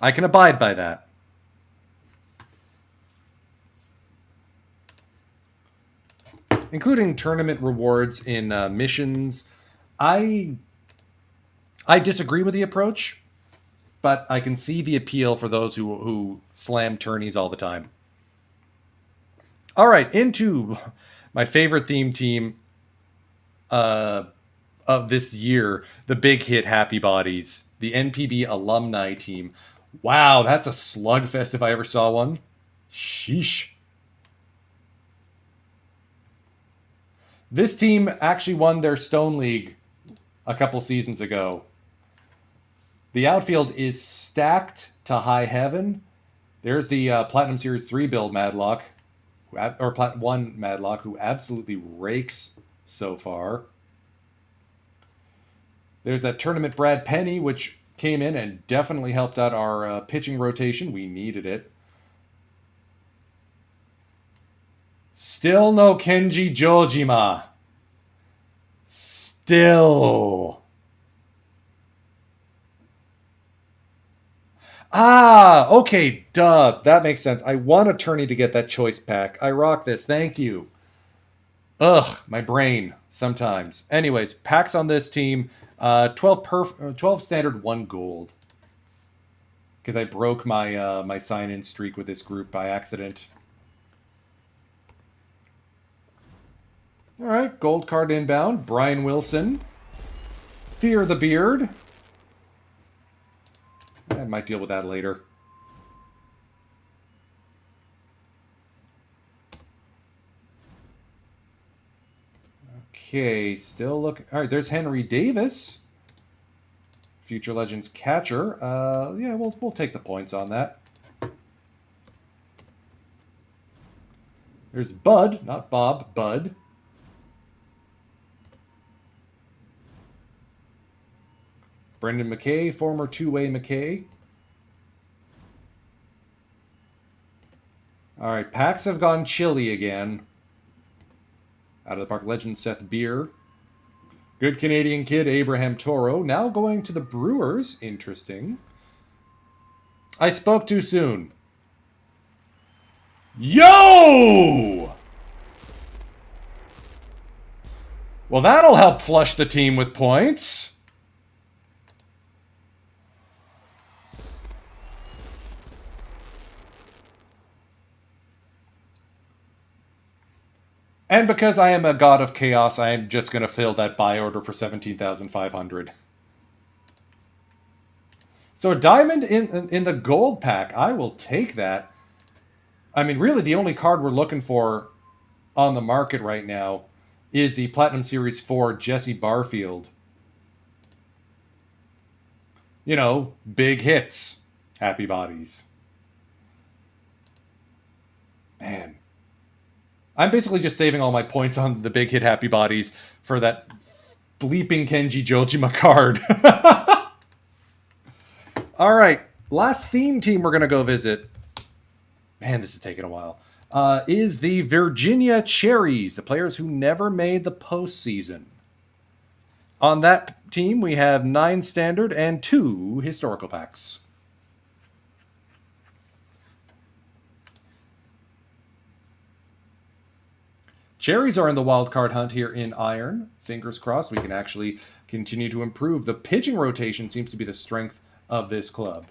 I can abide by that. Including tournament rewards in missions. I disagree with the approach, but I can see the appeal for those who slam tourneys all the time. All right, into my favorite theme team of this year, the big hit Happy Bodies, the NPB alumni team. Wow, that's a slugfest if I ever saw one. Sheesh. This team actually won their Stone League a couple seasons ago. The outfield is stacked to high heaven. There's the Platinum Series 3 build Madlock, or Platinum 1 Madlock, who absolutely rakes so far. There's that tournament Brad Penny, which came in and definitely helped out our pitching rotation. We needed it. Still no Kenji Jojima. Still. Ah, okay, duh. That makes sense. I want a tourney to get that choice pack. I rock this. Thank you. Ugh, my brain sometimes. Anyways, packs on this team. 12 standard, 1 gold. Because I broke my my sign-in streak with this group by accident. All right, gold card inbound. Brian Wilson. Fear the Beard. I might deal with that later. Okay, still looking. All right, there's Henry Davis. Future Legends catcher. Yeah, we'll take the points on that. There's Bud, not Bob, Bud. Brendan McKay, former two-way McKay. All right, packs have gone chilly again. Out of the Park legend Seth Beer. Good Canadian kid Abraham Toro. Now going to the Brewers. Interesting. I spoke too soon. Yo! Well, that'll help flush the team with points. And because I am a god of chaos, I am just going to fill that buy order for 17,500. So a diamond in the gold pack, I will take that. I mean, really, the only card we're looking for on the market right now is the Platinum Series 4 Jesse Barfield. You know, big hits. Happy bodies. Man. I'm basically just saving all my points on the big hit happy bodies for that bleeping Kenji Jojima card. All right, last theme team we're going to go visit. Man, this is taking a while. Is the Virginia Cherries, the players who never made the postseason. On that team, we have 9 standard and 2 historical packs. Cherries are in the wild card hunt here in Iron. Fingers crossed we can actually continue to improve. The pitching rotation seems to be the strength of this club.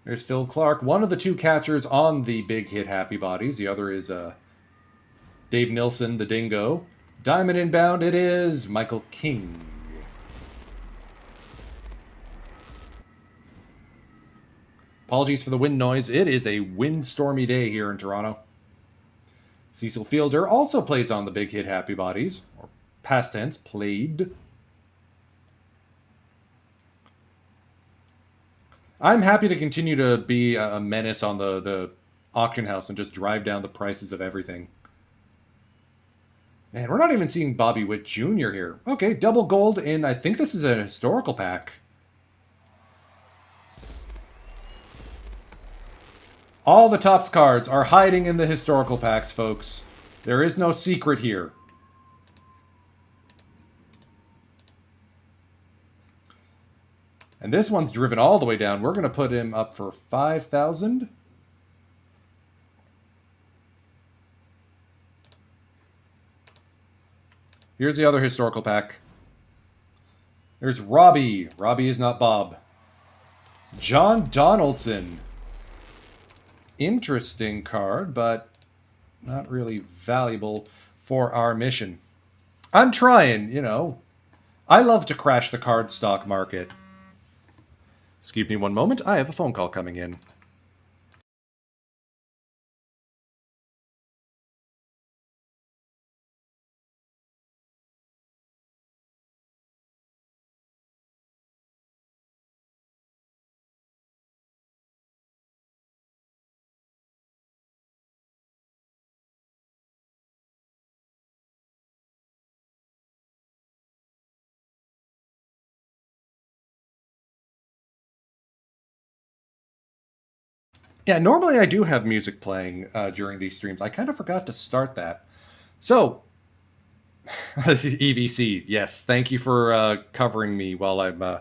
There's Phil Clark, one of the 2 catchers on the big hit Happy Bodies. The other is Dave Nilsson, the Dingo. Diamond inbound, it is Michael King. Apologies for the wind noise. It is a windstormy day here in Toronto. Cecil Fielder also plays on the big hit Happy Bodies, or past tense, played. I'm happy to continue to be a menace on the auction house and just drive down the prices of everything. Man, we're not even seeing Bobby Witt Jr. here. Okay, double gold in, I think this is a historical pack. All the Topps cards are hiding in the historical packs, folks. There is no secret here. And this one's driven all the way down. We're going to put him up for 5,000. Here's the other historical pack. There's Robbie. Robbie is not Bob. John Donaldson. Interesting card, but not really valuable for our mission. I'm trying, you know. I love to crash the card stock market. Excuse me one moment. I have a phone call coming in. Yeah, normally I do have music playing during these streams. I kind of forgot to start that. So, EVC, yes, thank you for covering me while I'm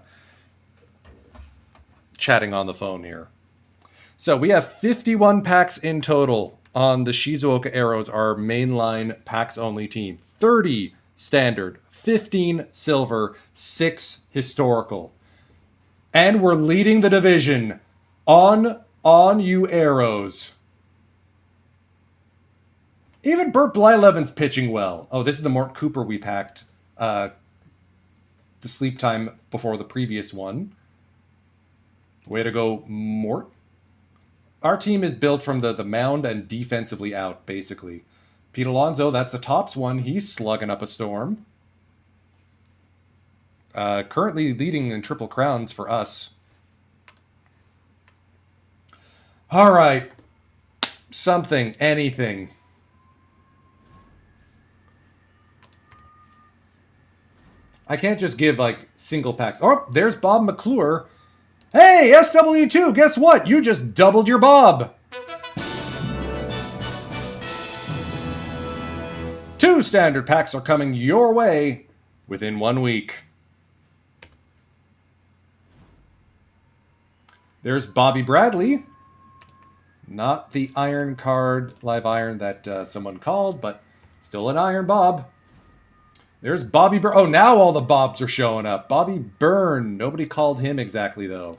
chatting on the phone here. So we have 51 packs in total on the Shizuoka Arrows, our mainline packs only team. 30 standard, 15 silver, 6 historical. And we're leading the division on you Arrows. Even Burt Blyleven's pitching well. Oh, this is the Mort Cooper we packed the sleep time before the previous one. Way to go, Mort. Our team is built from the mound and defensively out, basically. Pete Alonso, that's the Topps one. He's slugging up a storm. Currently leading in Triple Crowns for us. All right. Something, anything. I can't just give, like, single packs. Oh, there's Bob McClure. Hey, SW2, guess what? You just doubled your Bob. 2 standard packs are coming your way within 1 week. There's Bobby Bradley. Not the iron card, live iron that someone called, but still an iron Bob. There's Bobby Byrne. Oh, now all the Bobs are showing up. Bobby Byrne. Nobody called him exactly, though.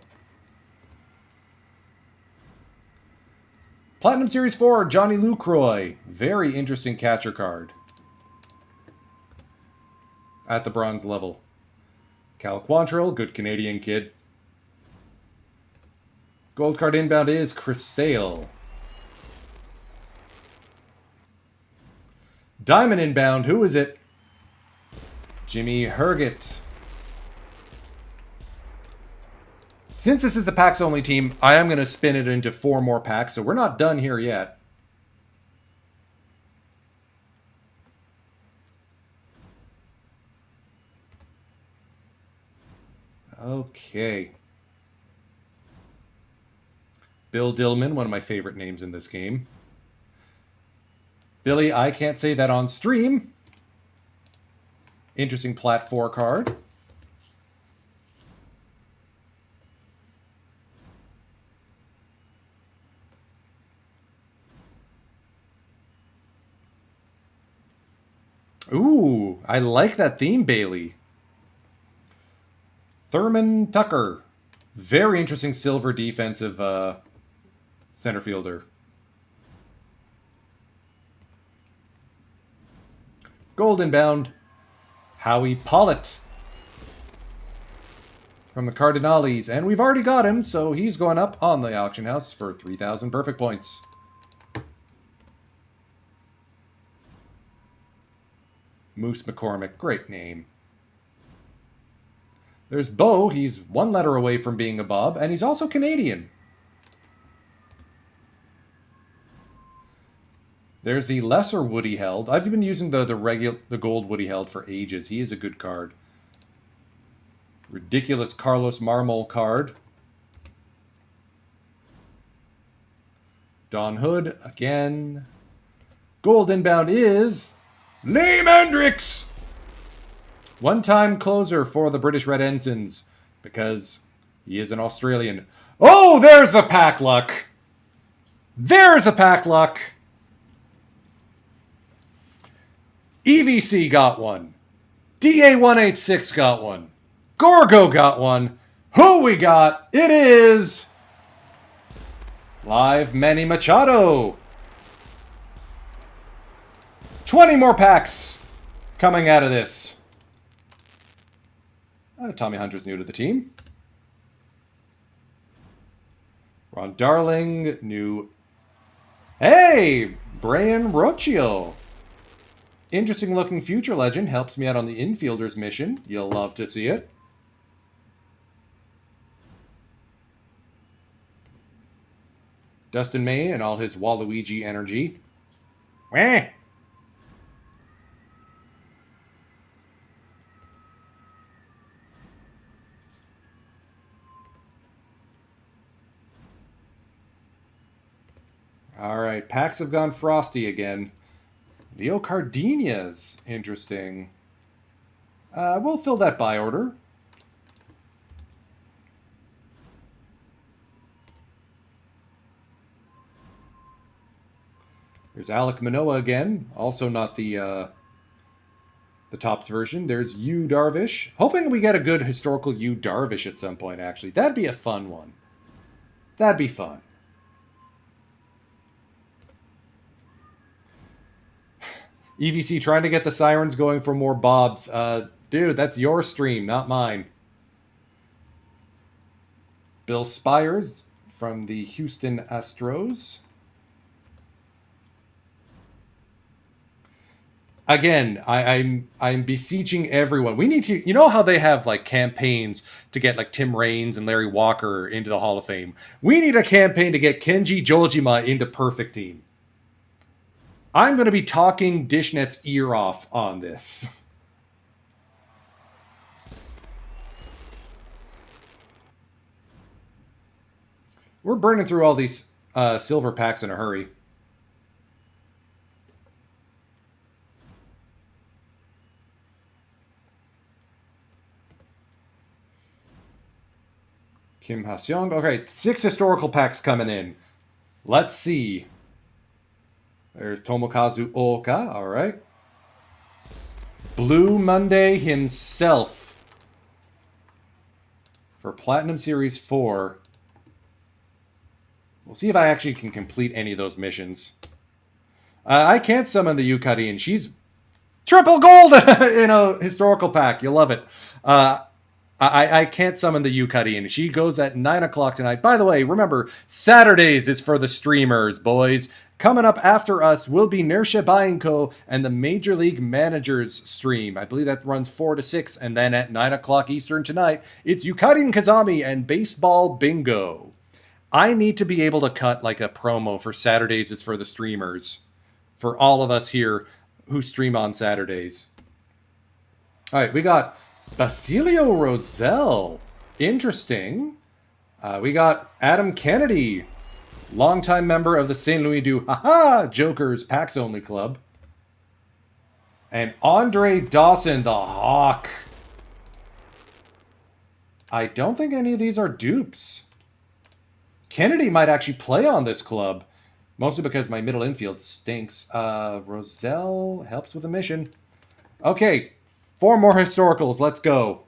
Platinum Series 4, Johnny Lucroy. Very interesting catcher card. At the bronze level. Cal Quantrill, good Canadian kid. Gold card inbound is Chris Sale. Diamond inbound, who is it? Jimmy Herget. Since this is a packs only team, I am going to spin it into 4 more packs, so we're not done here yet. Okay. Bill Dillman, one of my favorite names in this game. Billy, I can't say that on stream. Interesting Plat 4 card. Ooh, I like that theme, Bailey. Thurman Tucker. Very interesting silver defensive center fielder. Gold inbound. Howie Pollitt. From the Cardinales. And we've already got him, so he's going up on the auction house for 3,000 perfect points. Moose McCormick. Great name. There's Bo. He's 1 letter away from being a Bob, and he's also Canadian. There's the lesser Woody Held. I've been using the gold Woody Held for ages. He is a good card. Ridiculous Carlos Marmol card. Don Hood again. Gold inbound is Liam Hendricks. One-time closer for the British Red Ensigns because he is an Australian. Oh, there's the pack luck. There's the pack luck. EVC got one. DA186 got one. Gorgo got one. Who we got? It is Live Manny Machado. 20 more packs coming out of this. Tommy Hunter's new to the team. Ron Darling, new. Hey, Brian Rocchio. Interesting looking future legend. Helps me out on the infielders mission. You'll love to see it. Dustin May and all his Waluigi energy. Wah! All right, packs have gone frosty again. Leo Cardenas, interesting. We'll fill that by order. There's Alek Manoah again, also not the Topps version. There's Yu Darvish. Hoping we get a good historical Yu Darvish at some point, actually. That'd be a fun one. That'd be fun. EVC trying to get the sirens going for more Bobs. Dude, that's your stream, not mine. Bill Spires from the Houston Astros. Again, I'm beseeching everyone. We need to, you know how they have like campaigns to get like Tim Raines and Larry Walker into the Hall of Fame. We need a campaign to get Kenji Jojima into Perfect Team. I'm going to be talking Dishnet's ear off on this. We're burning through all these silver packs in a hurry. Kim Ha-seong. Okay, 6 historical packs coming in. Let's see. There's Tomokazu Oka. All right. Blue Monday himself for Platinum Series 4. We'll see if I actually can complete any of those missions. I can't summon the Yukari, and she's triple gold in a historical pack. You'll love it. I can't summon the Yukari, and she goes at 9 o'clock tonight. By the way, remember, Saturdays is for the streamers, boys. Coming up after us will be Nersha Bainko and the Major League Managers stream. I believe that runs 4 to 6, and then at 9 o'clock Eastern tonight, it's Yukari and Kazami and Baseball Bingo. I need to be able to cut like a promo for Saturdays is for the streamers. For all of us here who stream on Saturdays. All right, we got Basilio Rosell. Interesting. We got Adam Kennedy, longtime member of the St. Louis du Jokers Packs Only Club. And Andre Dawson, the Hawk. I don't think any of these are dupes. Kennedy might actually play on this club. Mostly because my middle infield stinks. Rosell helps with a mission. Okay, 4 more historicals. Let's go.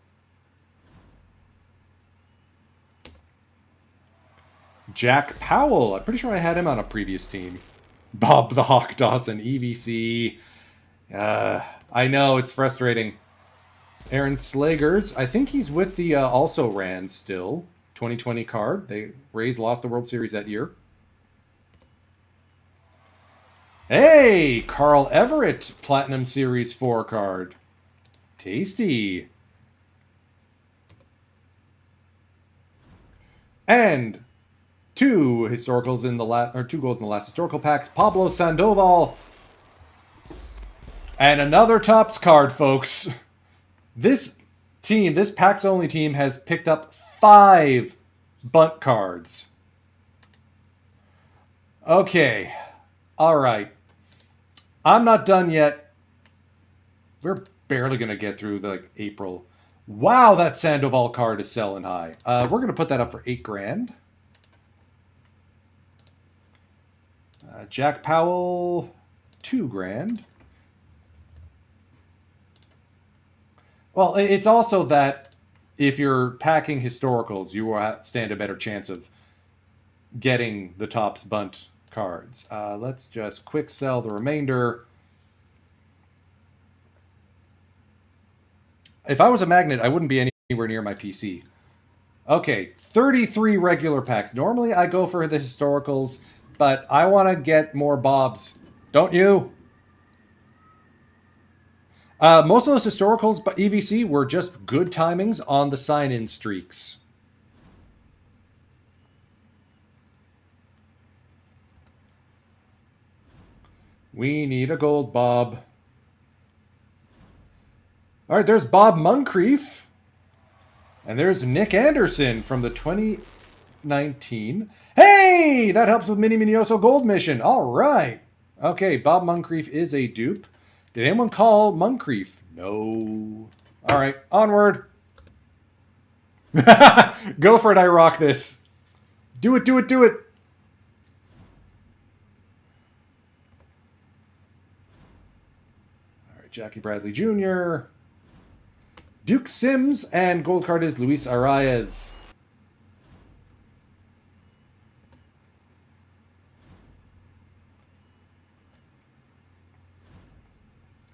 Jack Powell. I'm pretty sure I had him on a previous team. Bob the Hawk Dawson, EVC. I know, it's frustrating. Aaron Slagers. I think he's with the also ran still. 2020 card. Rays lost the World Series that year. Hey, Carl Everett, Platinum Series 4 card. Tasty. And 2 historicals in the last, or 2 golds in the last historical pack. Pablo Sandoval. And another Topps card, folks. This team, this packs only team, has picked up 5 bunt cards. Okay. All right. I'm not done yet. We're barely going to get through April. Wow, that Sandoval card is selling high. We're going to put that up for $8,000. Jack Powell, $2,000. Well, it's also that if you're packing historicals, you will stand a better chance of getting the Topps bunt cards. Let's just quick sell the remainder. If I was a magnet, I wouldn't be anywhere near my PC. Okay, 33 regular packs. Normally I go for the historicals, but I want to get more Bobs. Don't you? Most of those historicals, but EVC, were just good timings on the sign-in streaks. We need a gold Bob. All right, there's Bob Moncrief. And there's Nick Anderson from the 2019. Hey, that helps with Mini Minioso Gold Mission. All right. Okay, Bob Moncrief is a dupe. Did anyone call Moncrief? No. All right, onward. Go for it, I rock this. Do it, do it, do it. All right, Jackie Bradley Jr., Duke Sims, and gold card is Luis Arias.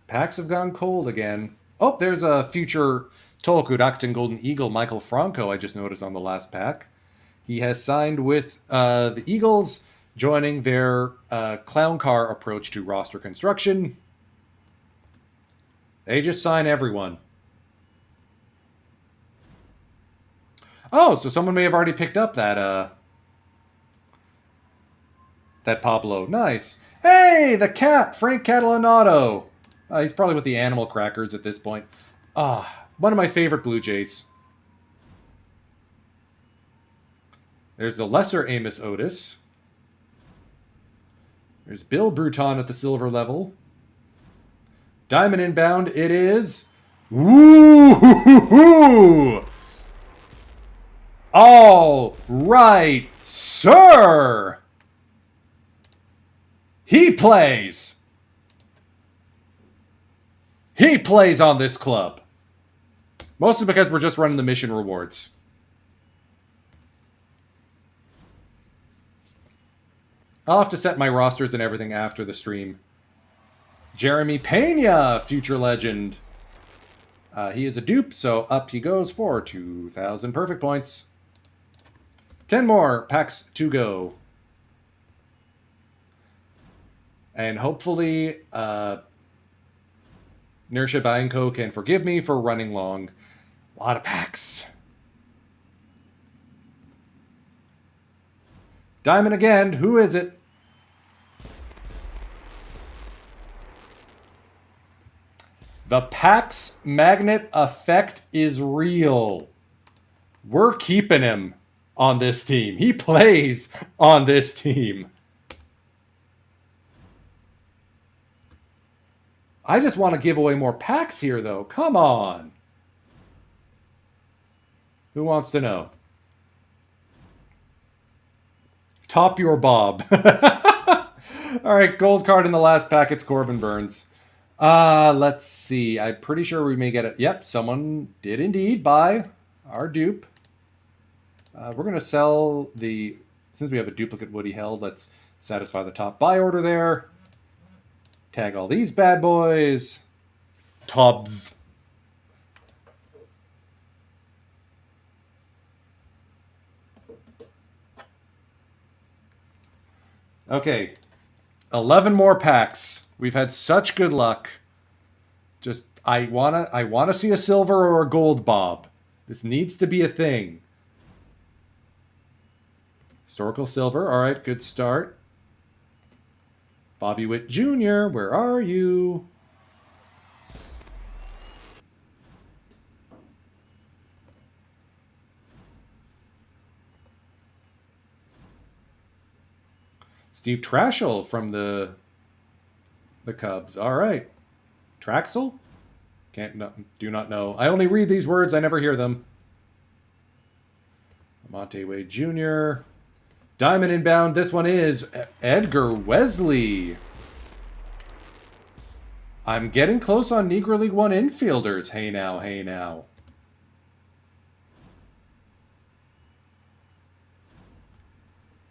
Packs have gone cold again. Oh, there's a future Tohoku Rakuten Golden Eagle, Michael Franco, I just noticed on the last pack. He has signed with the Eagles, joining their clown car approach to roster construction. They just sign everyone. Oh, so someone may have already picked up that Pablo. Nice. Hey, the cat, Frank Catalanato. He's probably with the Animal Crackers at this point. One of my favorite Blue Jays. There's the lesser Amos Otis. There's Bill Bruton at the silver level. Diamond inbound, it is. Woo! All right, sir. He plays! He plays on this club. Mostly because we're just running the mission rewards. I'll have to set my rosters and everything after the stream. Jeremy Pena, future legend. He is a dupe, so up he goes for 2,000 perfect points. 10 more packs to go. And hopefully, Nirsha Bainko can forgive me for running long. A lot of packs. Diamond again. Who is it? The Pax Magnet effect is real. We're keeping him on this team. He plays on this team. I just want to give away more packs here, though. Come on. Who wants to know? Top your Bob. All right, gold card in the last pack. It's Corbin Burns. Let's see. I'm pretty sure we may get it. Yep, someone did indeed buy our dupe. We're going to sell the... Since we have a duplicate Woody held, let's satisfy the top buy order there. Tag all these bad boys. Tubs. Okay. 11 more packs. We've had such good luck. Just, I wanna see a silver or a gold Bob. This needs to be a thing. Historical silver. All right, good start. Bobby Witt Jr., where are you? Steve Trashel from the Cubs. All right. Traxel? Do not know. I only read these words. I never hear them. Monte Wade Jr. Diamond inbound. This one is Edgar Wesley. I'm getting close on Negro League One infielders. Hey now, hey now.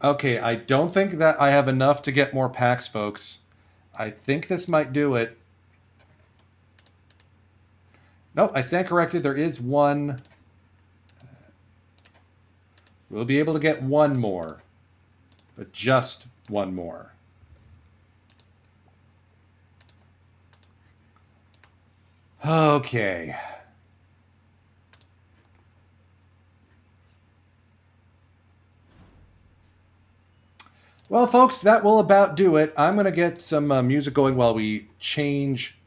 Okay, I don't think that I have enough to get more packs, folks. I think this might do it. Nope, I stand corrected. There is one. We'll be able to get one more. But just one more. Okay. Well, folks, that will about do it. I'm going to get some music going while we change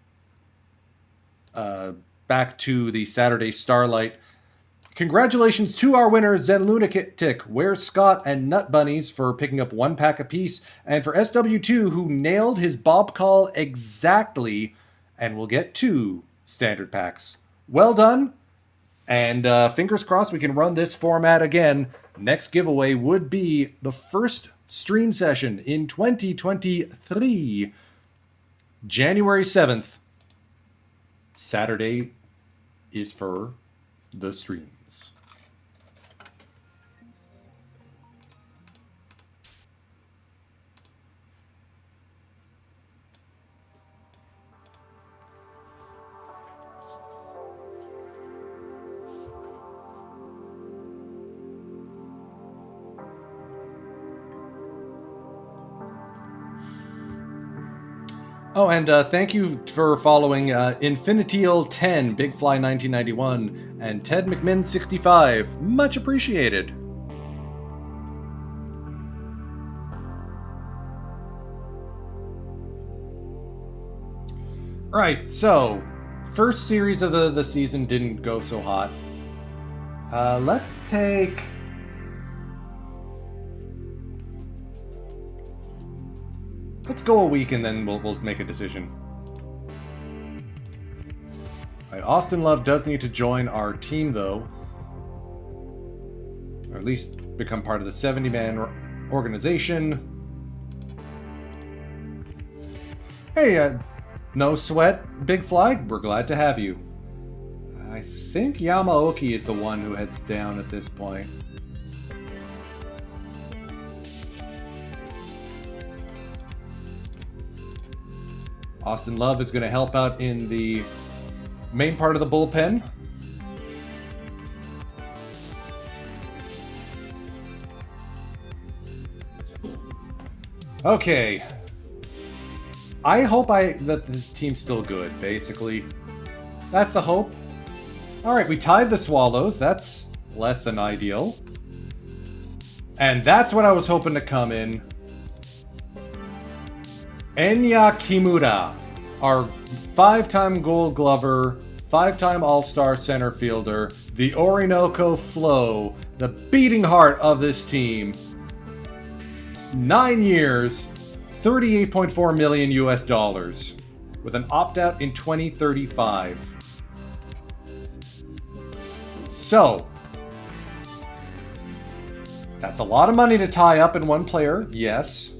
back to the Saturday Starlight. Congratulations to our winners, Zen Lunatic, Where's Scott, and Nut Bunnies for picking up one pack apiece, and for SW2, who nailed his Bob call exactly and will get 2 standard packs. Well done, and fingers crossed we can run this format again. Next giveaway would be the first stream session in 2023, January 7th. Saturday is for the streams. Oh, and thank you for following Infinitial10, Big Fly 1991, and Ted McMinn 65. Much appreciated. Right, so first series of the season didn't go so hot. Let's take... Let's go a week and then we'll make a decision. Right, Austin Love does need to join our team, though. Or at least become part of the 70-man organization. Hey, no sweat, Big Fly. We're glad to have you. I think Yamaoki is the one who heads down at this point. Austin Love is going to help out in the main part of the bullpen. Okay. I hope that this team's still good, basically. That's the hope. Alright, we tied the Swallows. That's less than ideal. And that's what I was hoping to come in. Enya Kimura, our 5-time Gold Glover, 5-time All-Star center fielder, the Orinoco Flow, the beating heart of this team. 9 years, 38.4 million US dollars, with an opt-out in 2035. So, that's a lot of money to tie up in one player, yes.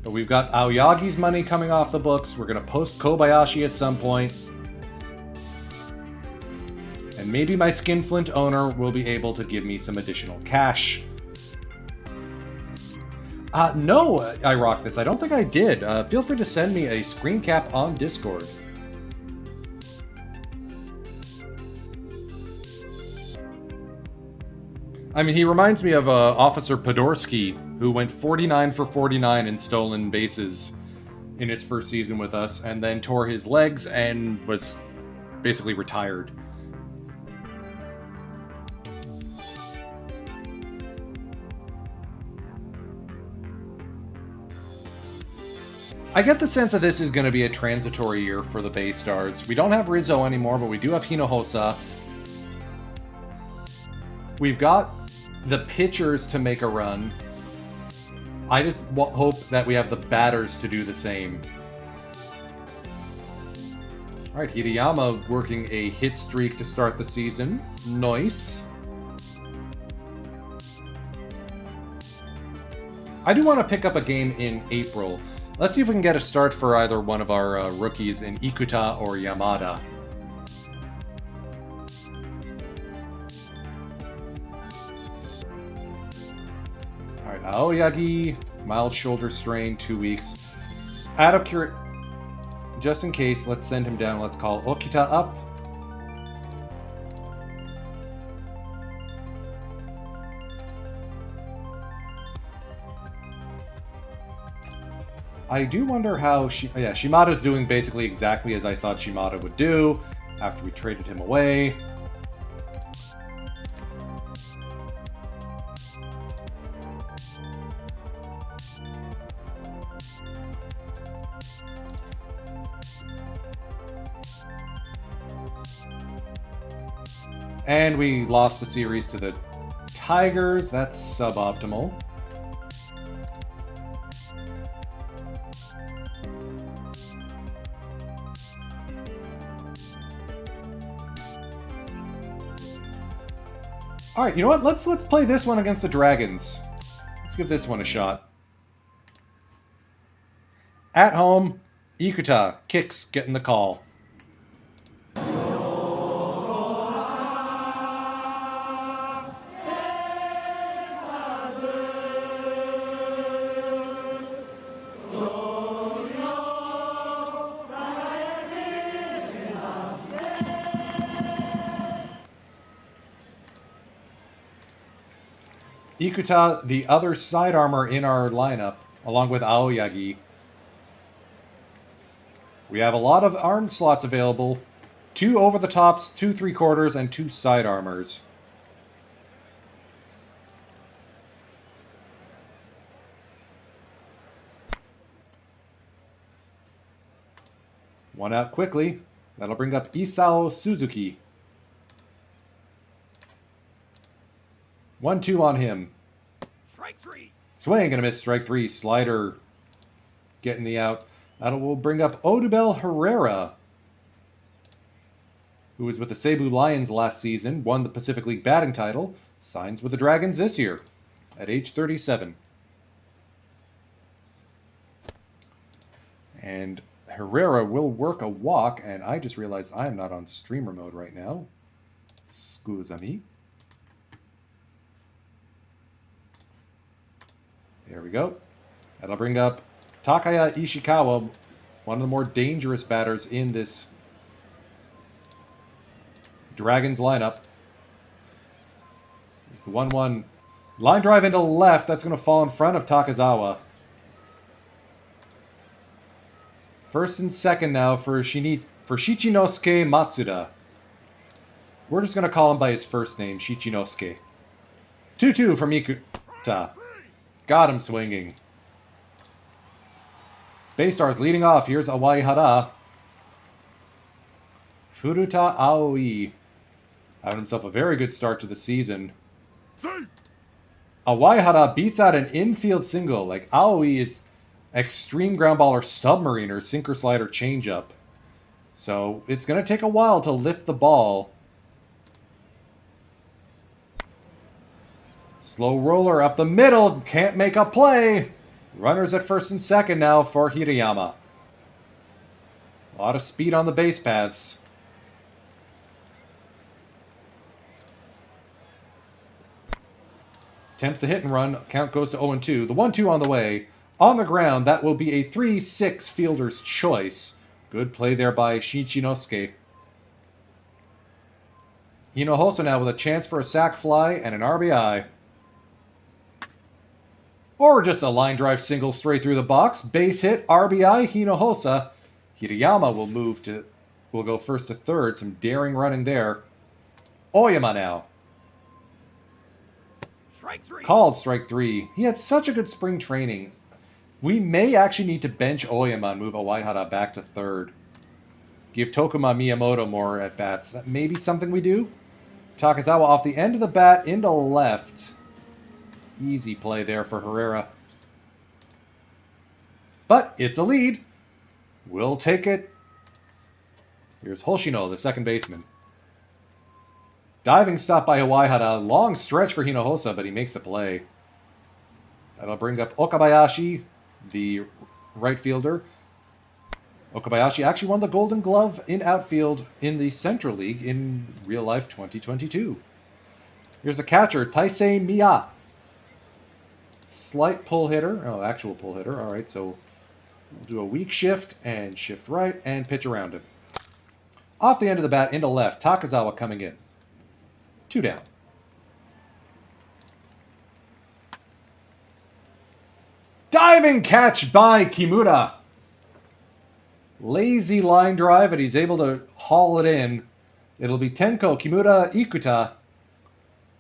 But we've got Aoyagi's money coming off the books. We're going to post Kobayashi at some point. And maybe my Skinflint owner will be able to give me some additional cash. No, I rock this. I don't think I did. Feel free to send me a screen cap on Discord. I mean, he reminds me of Officer Podorsky, who went 49 for 49 in stolen bases in his first season with us, and then tore his legs and was basically retired. I get the sense that this is going to be a transitory year for the Bay Stars. We don't have Rizzo anymore, but we do have Hinojosa. We've got the pitchers to make a run. I just hope that we have the batters to do the same. Alright, Hideyama working a hit streak to start the season. Nice. I do want to pick up a game in April. Let's see if we can get a start for either one of our rookies in Ikuta or Yamada. Alright, Aoyagi, mild shoulder strain, 2 weeks. Out of curiosity, just in case, let's send him down. Let's call Okita up. I do wonder how Shimada's doing basically exactly as I thought Shimada would do after we traded him away. And we lost the series to the Tigers. That's suboptimal. All right, you know what? Let's play this one against the Dragons. Let's give this one a shot. At home, Ikuta kicks, getting the call. Ikuta, the other side armor in our lineup, along with Aoyagi. We have a lot of arm slots available. 2 over-the-tops, 2 3/4, and 2 side armors. One out quickly. That'll bring up Isao Suzuki. 1-2 on him. Strike 3. Swing and a miss. Strike 3. Slider getting the out. That will bring up Odubel Herrera, who was with the Cebu Lions last season, won the Pacific League batting title, signs with the Dragons this year at age 37. And Herrera will work a walk, and I just realized I am not on streamer mode right now. Scusami. There we go. That'll bring up Takaya Ishikawa, one of the more dangerous batters in this Dragons lineup. There's the 1-1. Line drive into left. That's going to fall in front of Takazawa. First and second now for Shichinosuke Matsuda. We're just going to call him by his first name, Shichinosuke. 2-2 from Ikuta. Got him swinging. Baystars leading off. Here's Awaihara. Furuta Aoi. Having himself a very good start to the season. Awaihara beats out an infield single. Like, Aoi is extreme ground ball or submariner, sinker slider changeup. So it's going to take a while to lift the ball. Slow roller up the middle. Can't make a play. Runners at first and second now for Hirayama. A lot of speed on the base paths. Attempts the hit and run. Count goes to 0-2. The 1-2 on the way. On the ground, that will be a 3-6 fielder's choice. Good play there by Shichinosuke. Hinohosa now with a chance for a sac fly and an RBI. Or just a line drive single straight through the box. Base hit, RBI, Hinohosa. Hirayama will go first to third. Some daring running there. Oyama now. Strike 3. Called strike 3. He had such a good spring training. We may actually need to bench Oyama and move Awaihara back to third. Give Tokuma Miyamoto more at-bats. That may be something we do. Takazawa off the end of the bat into left. Easy play there for Herrera. But it's a lead. We'll take it. Here's Hoshino, the second baseman. Diving stop by Awaihara. Long stretch for Hinohosa, but he makes the play. That'll bring up Okabayashi, the right fielder. Okabayashi actually won the Golden Glove in outfield in the Central League in real life 2022. Here's the catcher, Taisei Miya. Slight pull hitter. Oh, actual pull hitter. All right, so we'll do a weak shift and shift right and pitch around him. Off the end of the bat into left. Takazawa coming in. 2 down. Diving catch by Kimura. Lazy line drive, and he's able to haul it in. It'll be Tenko Kimura Ikuta.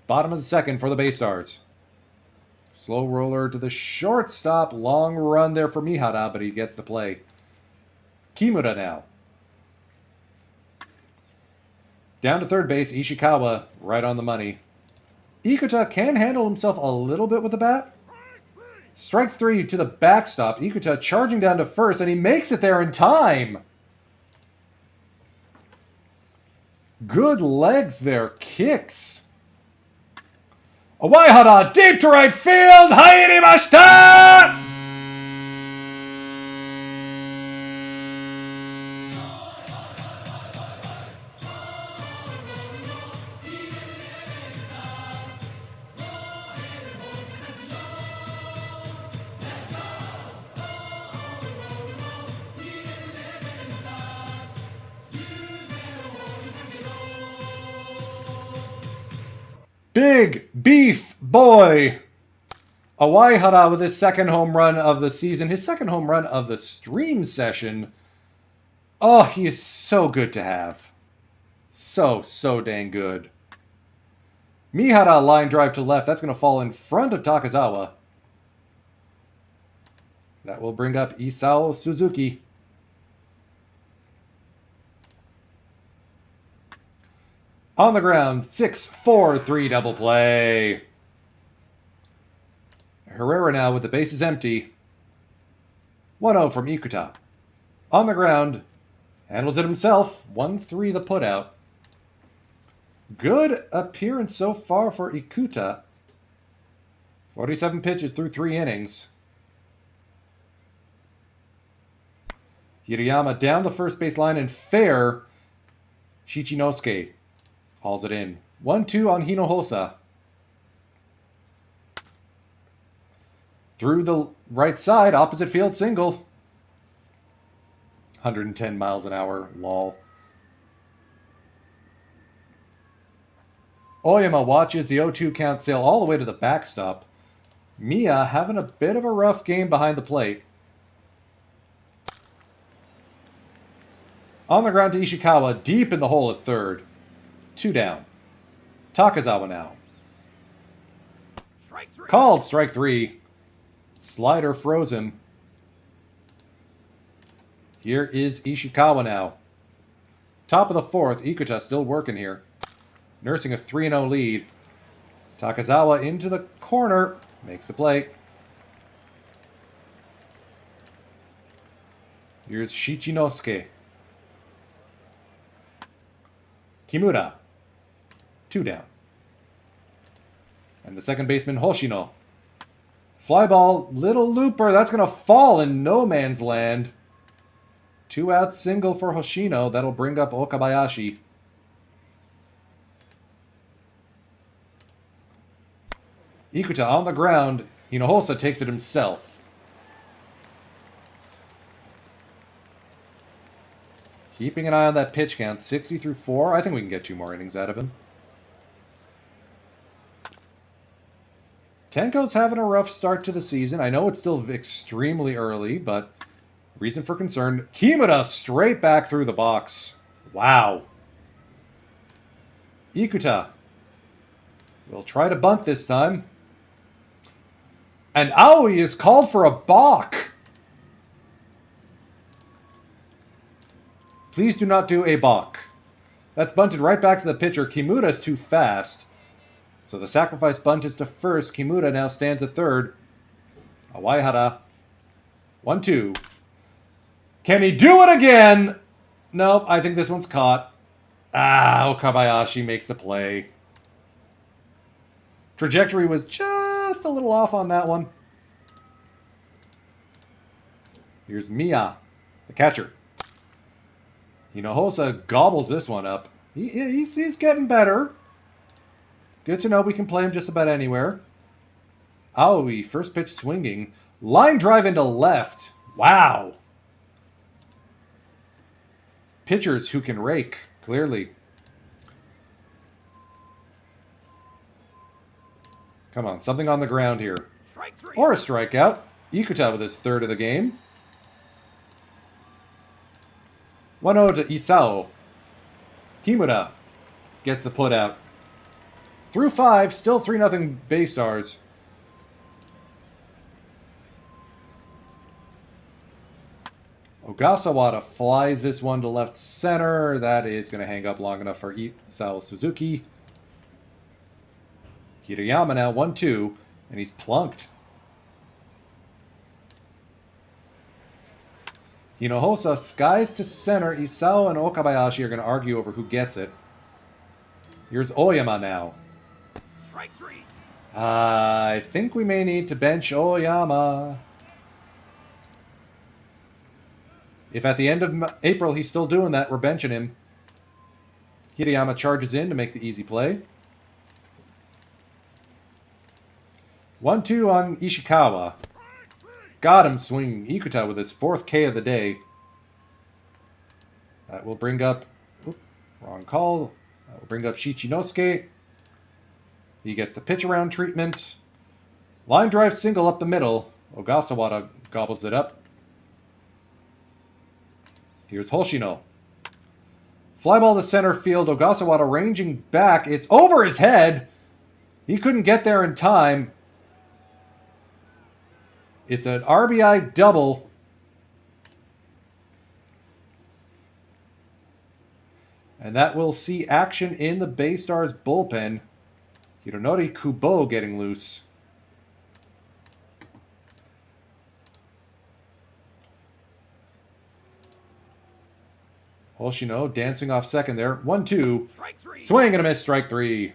Bottom of the second for the Baystars. Slow roller to the shortstop. Long run there for Mihara, but he gets the play. Kimura now. Down to third base, Ishikawa right on the money. Ikuta can handle himself a little bit with the bat. Strikes 3 to the backstop. Ikuta charging down to first, and he makes it there in time. Good legs there. Kicks. Awaihara deep to right field. Hairimashita! Big Beef Boy. Awaihara with his second home run of the season. His second home run of the stream session. Oh, he is so good to have. So dang good. Mihara line drive to left. That's going to fall in front of Takazawa. That will bring up Isao Suzuki. On the ground, 6-4-3 double play. Herrera now with the bases empty. 1-0 from Ikuta. On the ground, handles it himself. 1-3 the putout. Good appearance so far for Ikuta. 47 pitches through 3 innings. Hirayama down the first base line and fair. Shichinosuke hauls it in. 1-2 on Hinojosa. Through the right side, opposite field single. 110 miles an hour, lol. Oyama watches the 0-2 count sail all the way to the backstop. Miya having a bit of a rough game behind the plate. On the ground to Ishikawa, deep in the hole at third. 2 down. Takazawa now. Strike 3. Called strike 3. Slider frozen. Here is Ishikawa now. Top of the fourth, Ikuta still working here. Nursing a 3-0 lead. Takazawa into the corner. Makes the play. Here's Shichinosuke. Kimura. 2 down. And the second baseman, Hoshino. Fly ball, little looper. That's going to fall in no man's land. 2 out single for Hoshino. That'll bring up Okabayashi. Ikuta on the ground. Hinojosa takes it himself. Keeping an eye on that pitch count. 60 through 4. I think we can get 2 more innings out of him. Tenko's having a rough start to the season. I know it's still extremely early, but reason for concern. Kimura straight back through the box. Wow. Ikuta will try to bunt this time. And Aoi is called for a balk. Please do not do a balk. That's bunted right back to the pitcher. Kimura's too fast. So the sacrifice bunt is to first. Kimura now stands at third. Awaihara. 1-2. Can he do it again? Nope, I think this one's caught. Okabayashi makes the play. Trajectory was just a little off on that one. Here's Miya, the catcher. Hinojosa gobbles this one up. He's getting better. Good to know we can play him just about anywhere. Aoi, first pitch swinging. Line drive into left. Wow. Pitchers who can rake, clearly. Come on, something on the ground here. Strike 3. Or a strikeout. Ikuta with his third of the game. 1-0 to Isao. Kimura gets the put out. Through 5, still 3-0 Bay Stars. Ogasawara flies this one to left center. That is going to hang up long enough for Isao Suzuki. Hirayama now 1-2, and he's plunked. Hinojosa skies to center. Isao and Okabayashi are going to argue over who gets it. Here's Oyama now. Strike 3. I think we may need to bench Oyama. If at the end of April he's still doing that, we're benching him. Hirayama charges in to make the easy play. 1-2 on Ishikawa. Got him swinging. Ikuta with his 4th K of the day. That will bring up... wrong call. That will bring up Shichinosuke. He gets the pitch around treatment. Line drive single up the middle. Ogasawara gobbles it up. Here's Hoshino. Fly ball to center field. Ogasawara ranging back. It's over his head. He couldn't get there in time. It's an RBI double. And that will see action in the Bay Stars bullpen. Hironori Kubo getting loose. Hoshino dancing off second there. 1-2. Strike 3. Swing and a miss, strike 3.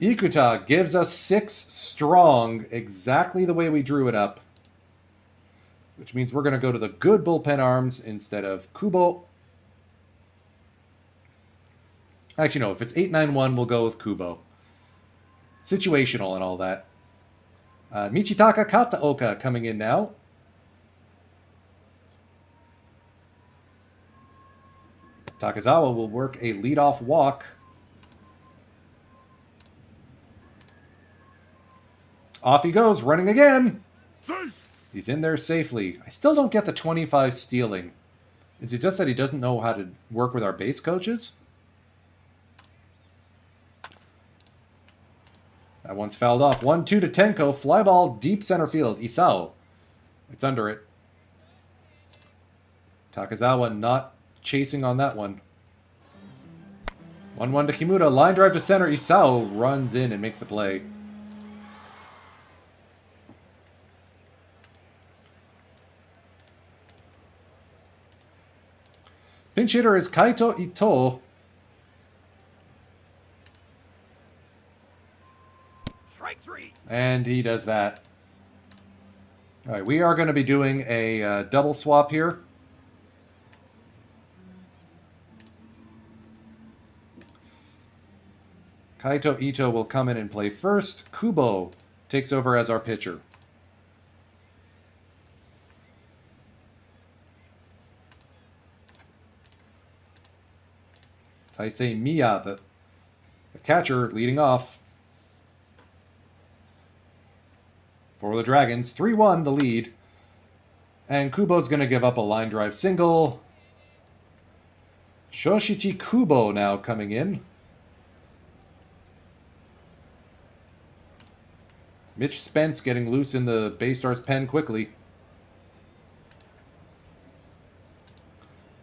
Ikuta gives us 6 strong, exactly the way we drew it up. which means we're going to go to the good bullpen arms instead of Kubo. Actually, no, if it's 8-9-1, we'll go with Kubo. Situational and all that. Michitaka Kataoka coming in now. Takazawa will work a leadoff walk. Off he goes, running again. He's in there safely. I still don't get the 25 stealing. Is it just that he doesn't know how to work with our base coaches? That one's fouled off. 1-2 to Tenko. Fly ball deep center field. Isao. It's under it. Takazawa not chasing on that one. 1-1 to Kimura. Line drive to center. Isao runs in and makes the play. Pinch hitter is Kaito Ito. Strike 3. And he does that. All right, we are going to be doing a double swap here. Kaito Ito will come in and play first. Kubo takes over as our pitcher. Taisei Miya, the catcher, leading off. For the Dragons, 3-1 the lead. And Kubo's going to give up a line drive single. Shoshichi Kubo now coming in. Mitch Spence getting loose in the Baystar's pen quickly.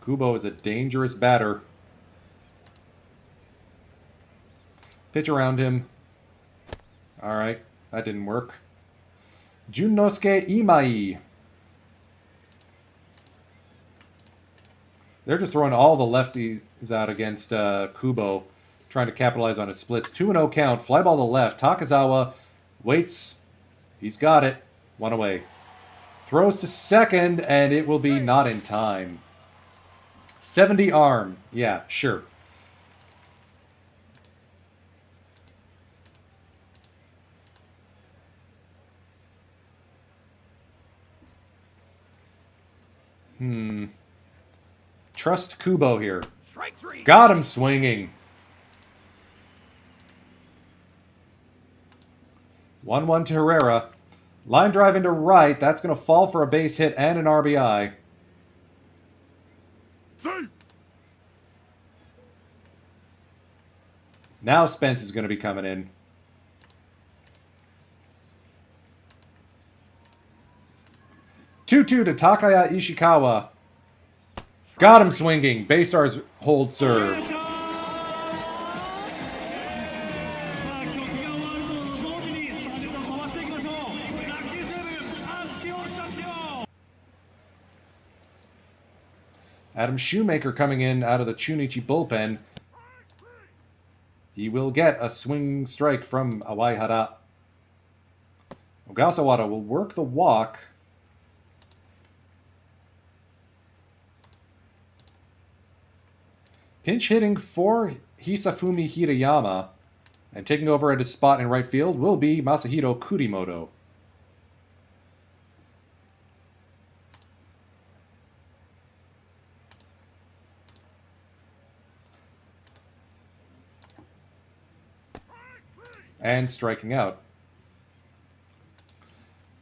Kubo is a dangerous batter. Pitch around him. All right, that didn't work. Junnosuke Imai. They're just throwing all the lefties out against Kubo, trying to capitalize on his splits. 2-0 count. Fly ball to left. Takazawa waits. He's got it. One away. Throws to second, and it will be not in time. 70 arm. Yeah, sure. Trust Kubo here. Strike 3. Got him swinging. 1-1 to Herrera. Line drive into right. That's going to fall for a base hit and an RBI. Now Spence is going to be coming in. Two-two to Takaya Ishikawa. Got him swinging. Baystars hold serve. Adam Shoemaker coming in out of the Chunichi bullpen. He will get a swing strike from Awaihara. Ogasawara will work the walk. Pinch hitting for Hisafumi Hirayama. And taking over at his spot in right field will be Masahiro Kurimoto. And striking out.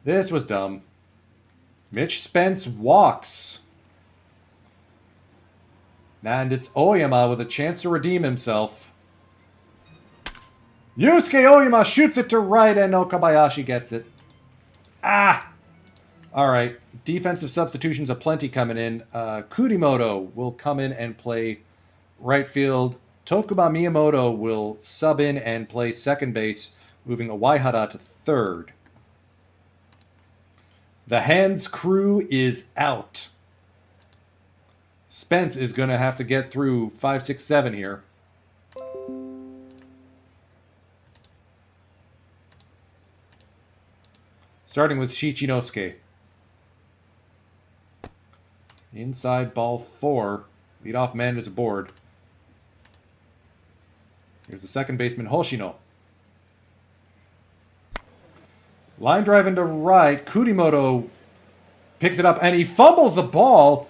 This was dumb. Mitch Spence walks. And it's Oyama with a chance to redeem himself. Yusuke Oyama shoots it to right and Okabayashi gets it. Ah! Alright, defensive substitutions aplenty coming in. Kurimoto will come in and play right field. Tokuba Miyamoto will sub in and play second base, moving Awaihara to third. The hands crew is out. Spence is going to have to get through 5, 6, 7 here. Starting with Shichinosuke. Inside ball 4. Leadoff man is aboard. Here's the second baseman, Hoshino. Line drive into right. Kurimoto picks it up, and he fumbles the ball.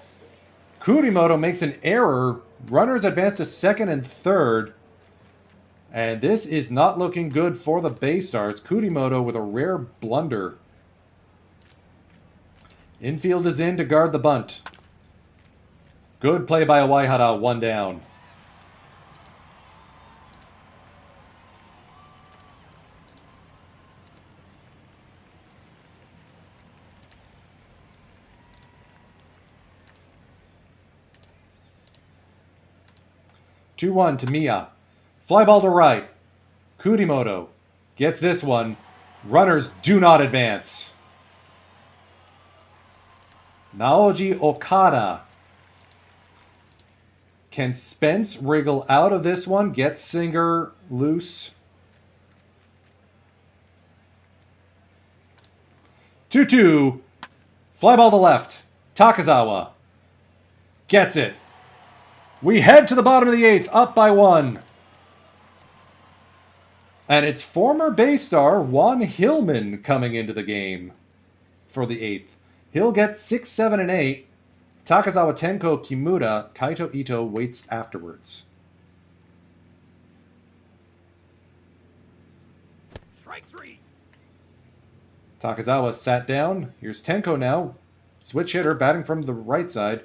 Kurimoto makes an error. Runners advance to second and third. And this is not looking good for the Baystars. Kurimoto with a rare blunder. Infield is in to guard the bunt. Good play by Waihara, 1 down. Two-one to Miya. Fly ball to right. Kurimoto gets this one. Runners do not advance. Naoji Okada. Can Spence wriggle out of this one? Get Singer loose. 2-2. Fly ball to left. Takazawa gets it. We head to the bottom of the 8th, up by 1. And it's former Baystar Juan Hillman coming into the game for the 8th. He'll get 6, 7, and 8. Takazawa, Tenko, Kimura, Kaito Ito waits afterwards. Strike 3. Takazawa sat down. Here's Tenko now. Switch hitter, batting from the right side.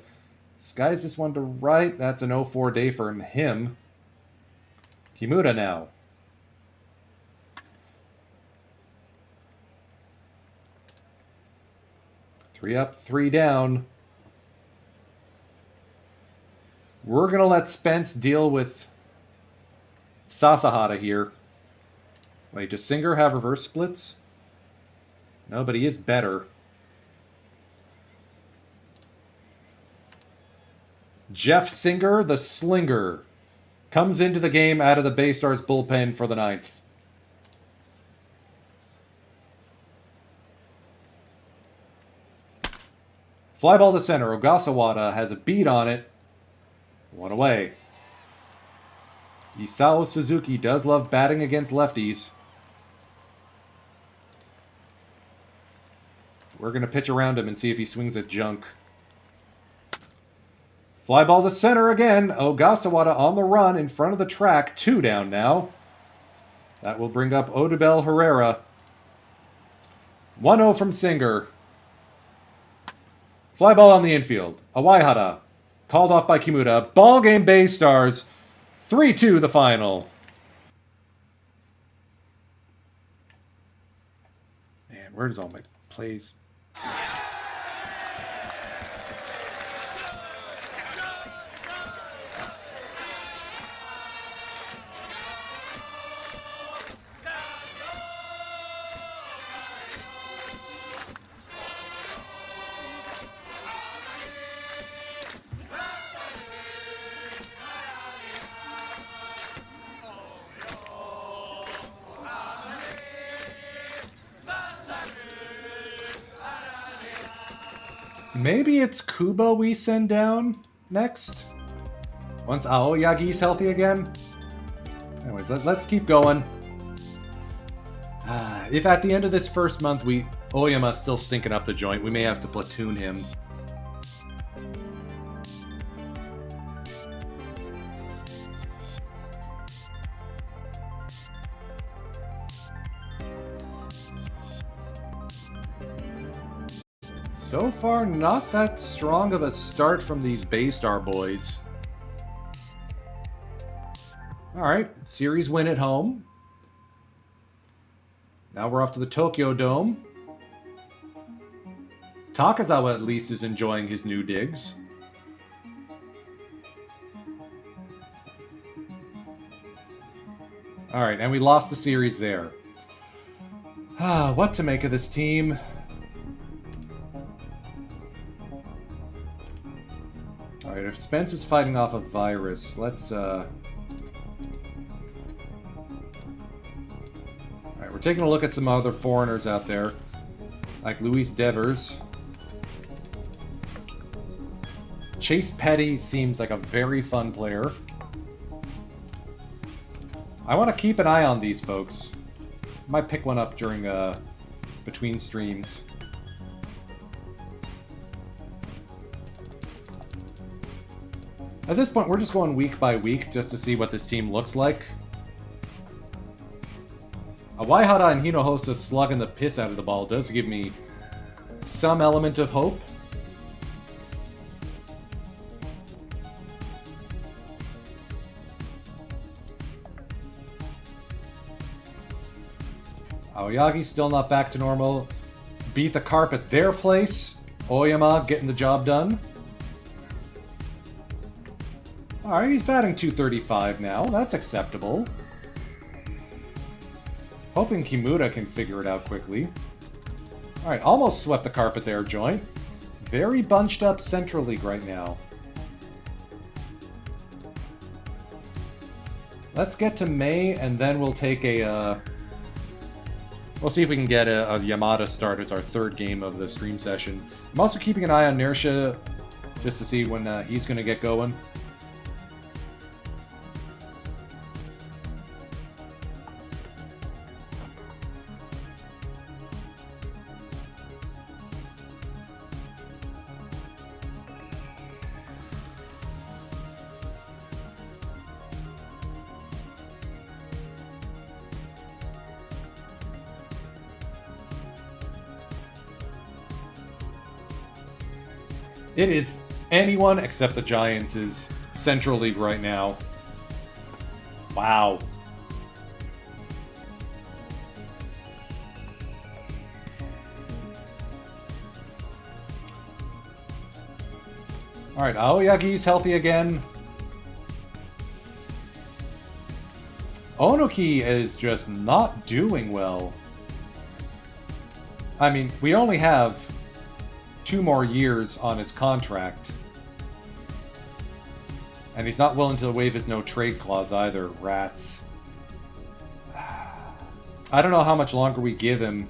Skies this one to right. That's an 0-4 day for him. Kimura now. Three up, 3 down. We're going to let Spence deal with Sasahara here. Wait, does Singer have reverse splits? No, but he is better. Jeff Singer, the slinger, comes into the game out of the Baystars bullpen for the 9th. Fly ball to center. Ogasawara has a beat on it. 1 away. Isao Suzuki does love batting against lefties. We're going to pitch around him and see if he swings a junk. Fly ball to center again. Ogasawara on the run in front of the track. 2 down now. That will bring up Odubel Herrera. 1-0 from Singer. Fly ball on the infield. Awaihara. Called off by Kimura. Ball game Baystars. 3-2 the final. Man, where's all my plays? Maybe it's Kubo we send down next? Once Aoyagi's healthy again? Anyways, let's keep going. If at the end of this first month Oyama's still stinking up the joint, we may have to platoon him. So far, not that strong of a start from these Baystar boys. Alright, series win at home. Now we're off to the Tokyo Dome. Takazawa at least is enjoying his new digs. Alright, and we lost the series there. What to make of this team? Alright, if Spence is fighting off a virus, let's, Alright, we're taking a look at some other foreigners out there, like Luis Devers. Chase Petty seems like a very fun player. I want to keep an eye on these folks. Might pick one up during between streams. At this point, we're just going week by week just to see what this team looks like. Waihara and Hinojosa slugging the piss out of the ball does give me some element of hope. Aoyagi's still not back to normal. Beat the carp at their place. Oyama getting the job done. Alright, he's batting 235 now. That's acceptable. Hoping Kimura can figure it out quickly. Alright, almost swept the carpet there, joint. Very bunched up Central League right now. Let's get to May, and then we'll take a... we'll see if we can get a Yamada start as our third game of the stream session. I'm also keeping an eye on Nersha, just to see when he's going to get going. It is anyone except the Giants' Central League right now. Wow. Alright, Aoyagi's healthy again. Onoki is just not doing well. I mean, we only have 2 more years on his contract. And he's not willing to waive his no-trade clause either, rats. I don't know how much longer we give him.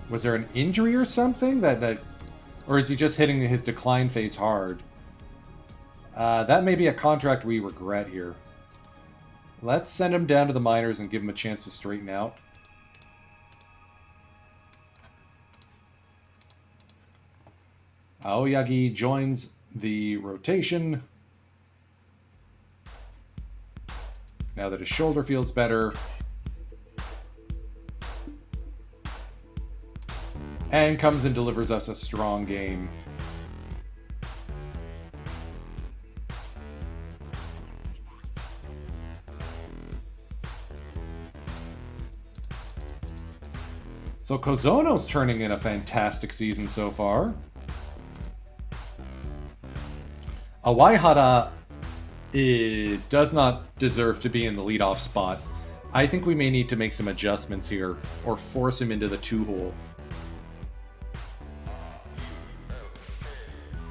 Was there an injury or something? Or is he just hitting his decline phase hard? That may be a contract we regret here. Let's send him down to the minors and give him a chance to straighten out. Aoyagi joins the rotation. Now that his shoulder feels better. And comes and delivers us a strong game. So Kozono's turning in a fantastic season so far. Waihara does not deserve to be in the leadoff spot. I think we may need to make some adjustments here, or force him into the 2-hole.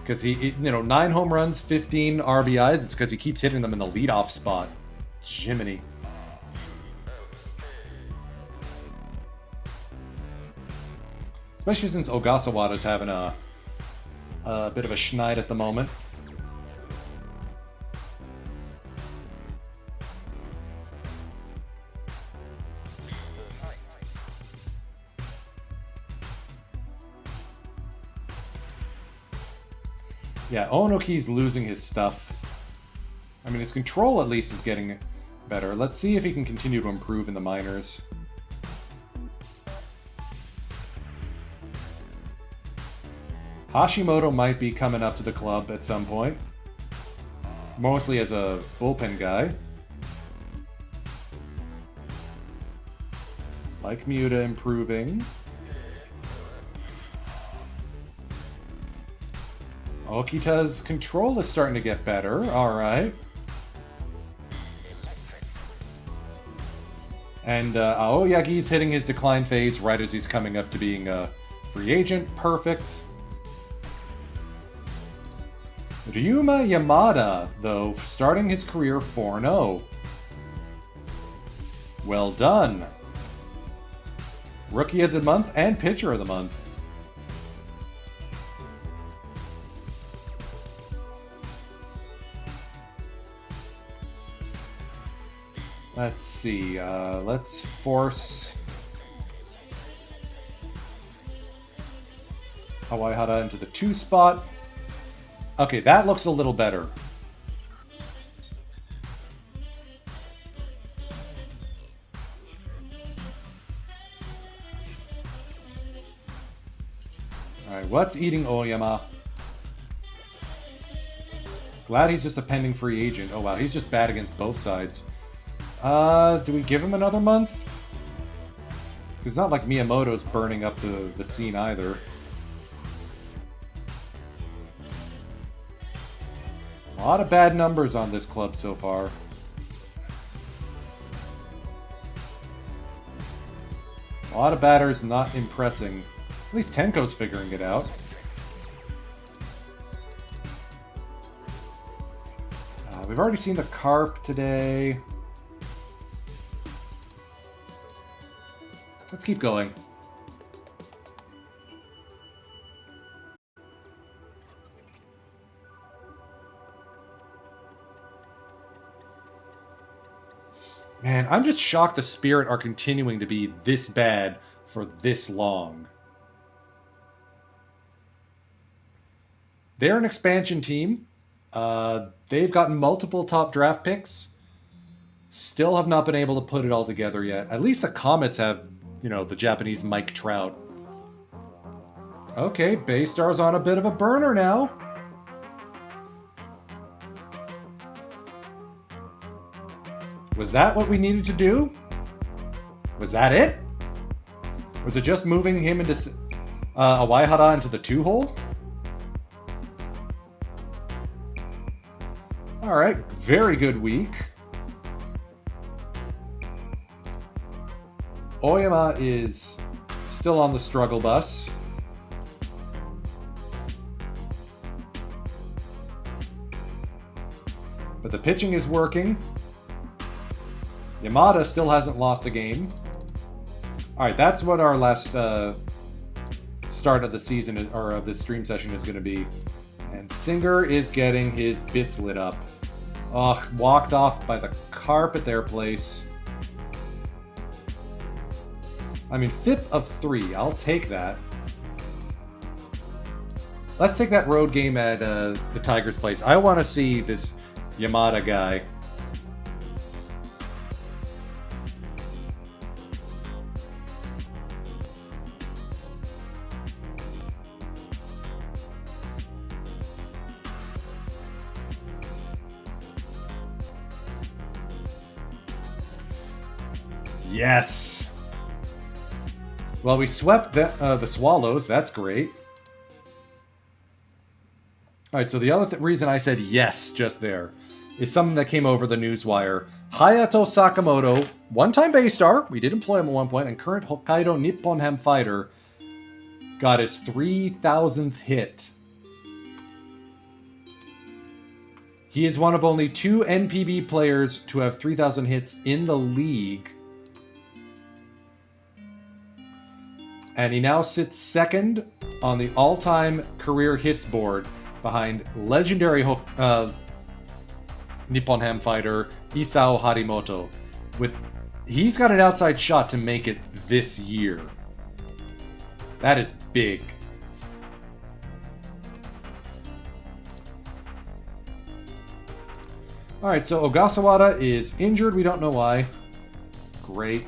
Because he, 9 home runs, 15 RBIs, it's because he keeps hitting them in the leadoff spot. Jiminy. Especially since Ogasawada's having a bit of a schneid at the moment. Yeah, Onoki's losing his stuff. I mean, his control at least is getting better. Let's see if he can continue to improve in the minors. Hashimoto might be coming up to the club at some point. Mostly as a bullpen guy. Like Miuta improving. Okita's control is starting to get better. Alright. And Aoyagi's hitting his decline phase right as he's coming up to being a free agent. Perfect. Ryuma Yamada, though, starting his career 4-0. Well done. Rookie of the month and pitcher of the month. Let's see. Let's force Hawaii into the 2 spot. Okay, that looks a little better. Alright, what's eating Oyama? Glad he's just a pending free agent. Oh wow, he's just bad against both sides. Do we give him another month? Because it's not like Miyamoto's burning up the scene either. A lot of bad numbers on this club so far. A lot of batters not impressing. At least Tenko's figuring it out. We've already seen the Carp today. Let's keep going. Man, I'm just shocked the Spirit are continuing to be this bad for this long. They're an expansion team. They've gotten multiple top draft picks. Still have not been able to put it all together yet. At least the Comets have, you know, the Japanese Mike Trout. Okay, Baystar's on a bit of a burner now. Was that what we needed to do? Was that it? Was it just moving him into Awaihara into the 2-hole? Alright, very good week. Oyama is still on the struggle bus. But the pitching is working. Yamada still hasn't lost a game. Alright, that's what our last start of the season, or of this stream session, is going to be. And Singer is getting his bits lit up. Ugh, walked off by the Carp at their place. I mean, FIP of 3. I'll take that. Let's take that road game at the Tigers' place. I want to see this Yamada guy. Yes! Well, we swept the Swallows. That's great. Alright, so the other reason I said yes just there is something that came over the newswire. Hayato Sakamoto, one-time Baystar, we did employ him at one point, and current Hokkaido Nippon Ham fighter, got his 3,000th hit. He is one of only 2 NPB players to have 3,000 hits in the league. And he now sits second on the all-time career hits board behind legendary Nippon Ham fighter Isao Harimoto. He's got an outside shot to make it this year. That is big. Alright, so Ogasawara is injured. We don't know why. Great.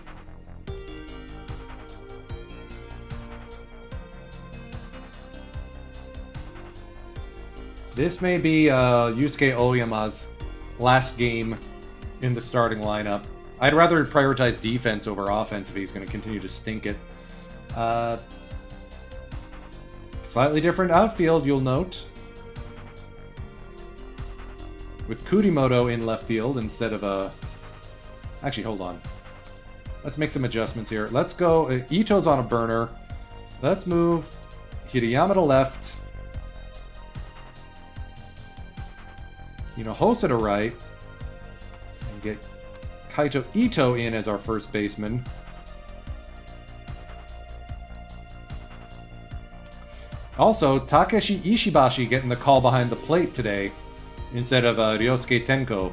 This may be Yusuke Oyama's last game in the starting lineup. I'd rather prioritize defense over offense if he's going to continue to stink it. Slightly different outfield, you'll note. With Kurimoto in left field instead of a... Actually, hold on. Let's make some adjustments here. Let's go... Ito's on a burner. Let's move Hirayama to left. Hosa to right, and get Kaito Ito in as our first baseman. Also, Takeshi Ishibashi getting the call behind the plate today, instead of Ryosuke Tenko.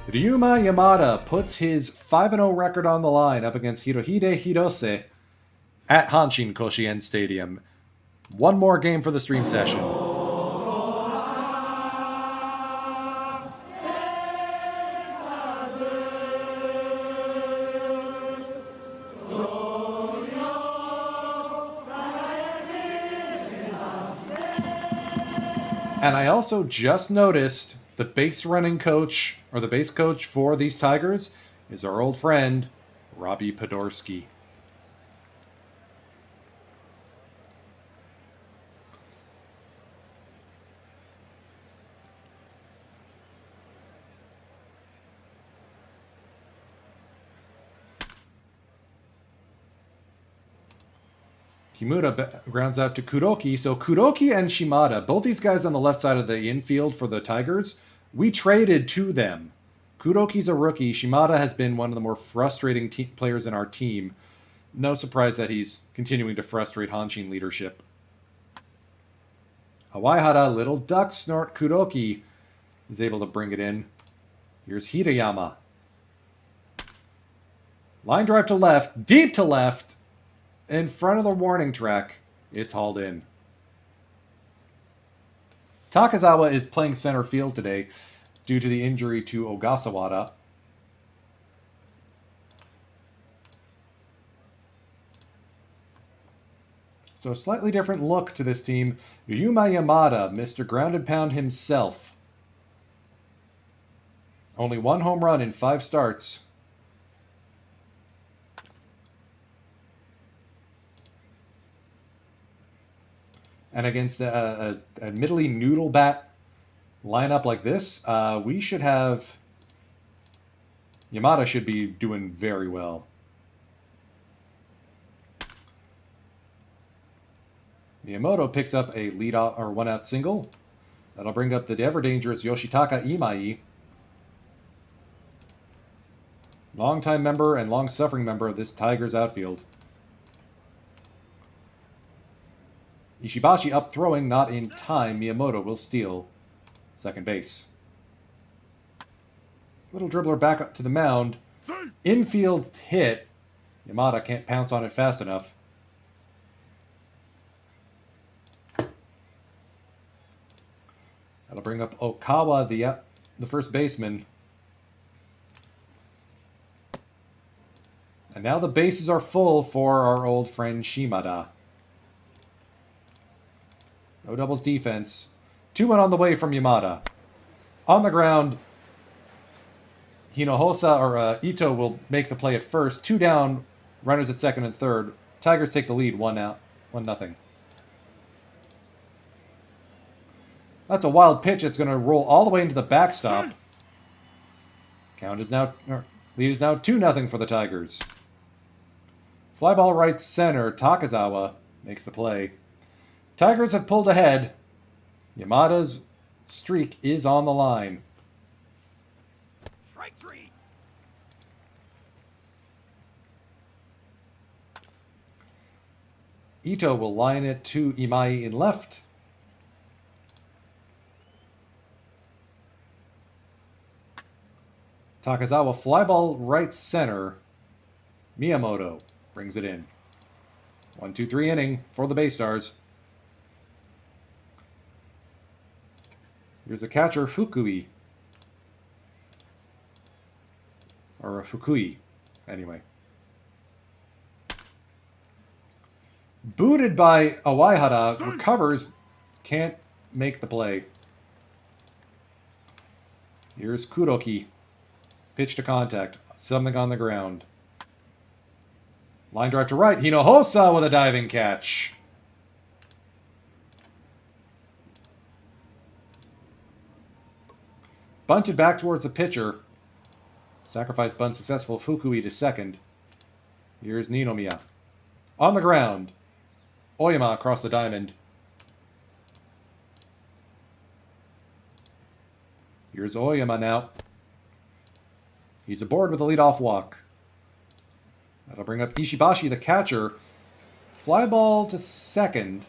Ryuma Yamada puts his 5-0 record on the line up against Hirohide Hirose at Hanshin Koshien Stadium. One more game for the stream session. And I also just noticed the base running coach, or the base coach for these Tigers, is our old friend, Robbie Podorsky. Kimura grounds out to Kuroki. So Kuroki and Shimada, both these guys on the left side of the infield for the Tigers, we traded to them. Kuroki's a rookie. Shimada has been one of the more frustrating players in our team. No surprise that he's continuing to frustrate Hanshin leadership. Hawaihara, little duck snort. Kuroki is able to bring it in. Here's Hirayama. Line drive to left, deep to left. In front of the warning track, it's hauled in. Takazawa is playing center field today due to the injury to Ogasawara. So a slightly different look to this team. Ryuma Yamada, Mr. Grounded Pound himself. Only one home run in 5 starts. And against a admittedly noodle bat lineup like this, we should have... Yamada should be doing very well. Miyamoto picks up a lead-off or one-out single. That'll bring up the ever-dangerous Yoshitaka Imai. Longtime member and long-suffering member of this Tigers outfield. Ishibashi up throwing, not in time. Miyamoto will steal second base. Little dribbler back up to the mound. Infield hit. Yamada can't pounce on it fast enough. That'll bring up Okawa, the first baseman. And now the bases are full for our old friend Shimada. No doubles defense. 2-1 on the way from Yamada. On the ground, Hinohosa or Ito will make the play at first. 2 down, runners at second and third. Tigers take the lead, 1-0. That's a wild pitch. It's going to roll all the way into the backstop. Lead is now 2-0 for the Tigers. Fly ball right center. Takazawa makes the play. Tigers have pulled ahead. Yamada's streak is on the line. Strike 3. Ito will line it to Imai in left. Takazawa fly ball right center. Miyamoto brings it in. 1-2-3 inning for the Bay Stars. Here's the catcher, Fukui. Or Fukui, anyway. Booted by Awaihara, recovers, can't make the play. Here's Kuroki. Pitch to contact, something on the ground. Line drive to right, Hinohosa with a diving catch. Bunted back towards the pitcher. Sacrifice bunt successful. Fukui to second. Here's Ninomiya. On the ground. Oyama across the diamond. Here's Oyama now. He's aboard with a leadoff walk. That'll bring up Ishibashi, the catcher. Fly ball to second.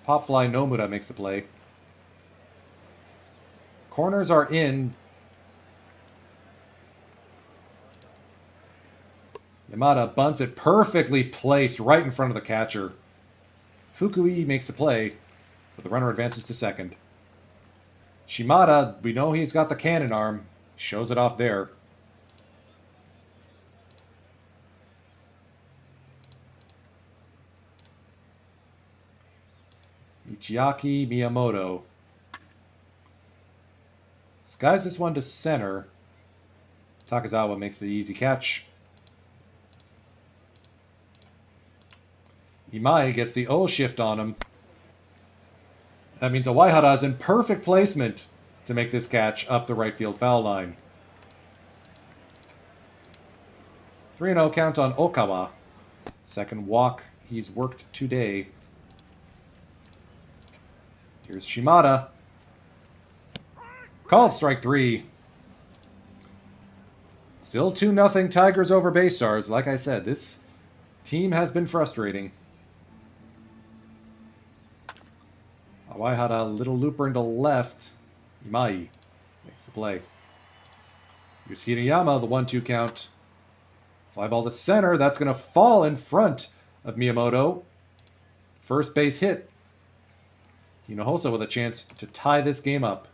Pop fly Nomura makes the play. Corners are in. Yamada bunts it perfectly placed right in front of the catcher. Fukui makes the play, but the runner advances to second. Shimada, we know he's got the cannon arm. Shows it off there. Ichiaki Miyamoto. Skies this one to center. Takazawa makes the easy catch. Imai gets the O shift on him. That means Awaihara is in perfect placement to make this catch up the right field foul line. 3-0 count on Okawa. Second walk he's worked today. Here's Shimada. Called strike 3. Still 2-0 Tigers over Bay Stars. Like I said, this team has been frustrating. Awaihara, little looper into left. Imai makes the play. Here's Hirayama, the 1-2 count. Fly ball to center. That's going to fall in front of Miyamoto. First base hit. Hinojosa with a chance to tie this game up.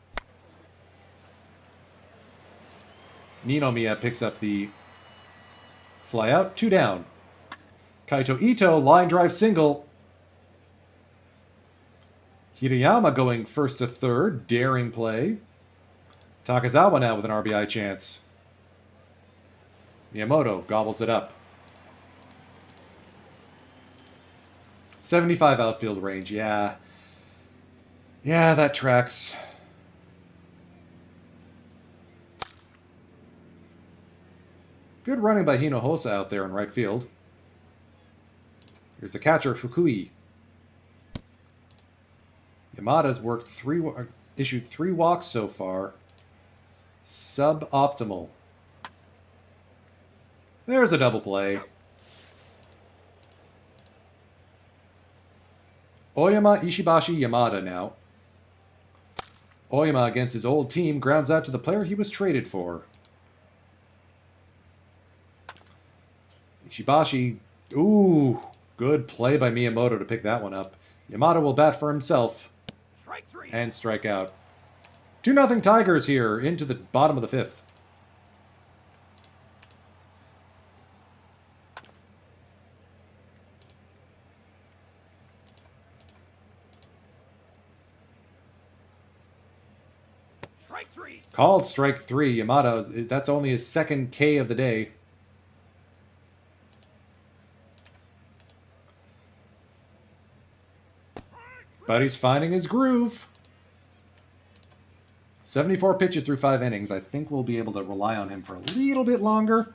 Ninomiya picks up the fly out. 2 down. Kaito Ito, line drive single. Hirayama going first to third. Daring play. Takazawa now with an RBI chance. Miyamoto gobbles it up. 75 outfield range, yeah. Yeah, that tracks. Good running by Hinojosa out there in right field. Here's the catcher, Fukui. Yamada's worked issued 3 walks so far. Suboptimal. There's a double play. Oyama, Ishibashi, Yamada now. Oyama against his old team grounds out to the player he was traded for. Ishibashi, ooh, good play by Miyamoto to pick that one up. Yamada will bat for himself. Strike 3. And strike out. 2-0 Tigers here into the bottom of the 5th. Strike 3. Called strike 3. Yamada, that's only his second K of the day. But he's finding his groove. 74 pitches through 5 innings. I think we'll be able to rely on him for a little bit longer.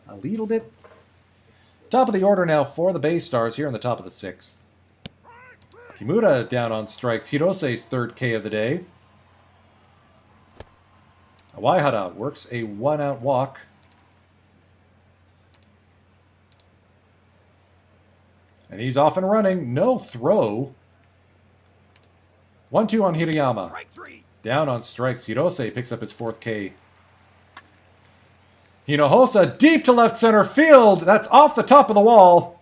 A little bit. Top of the order now for the Bay Stars here in the top of the 6th. Kimura down on strikes. Hirose's 3rd K of the day. Awaihara works a 1-out walk. And he's off and running. No throw. 1-2 on Hirayama. Strike 3. Down on strikes. Hirose picks up his 4th K. Hinojosa deep to left center field. That's off the top of the wall.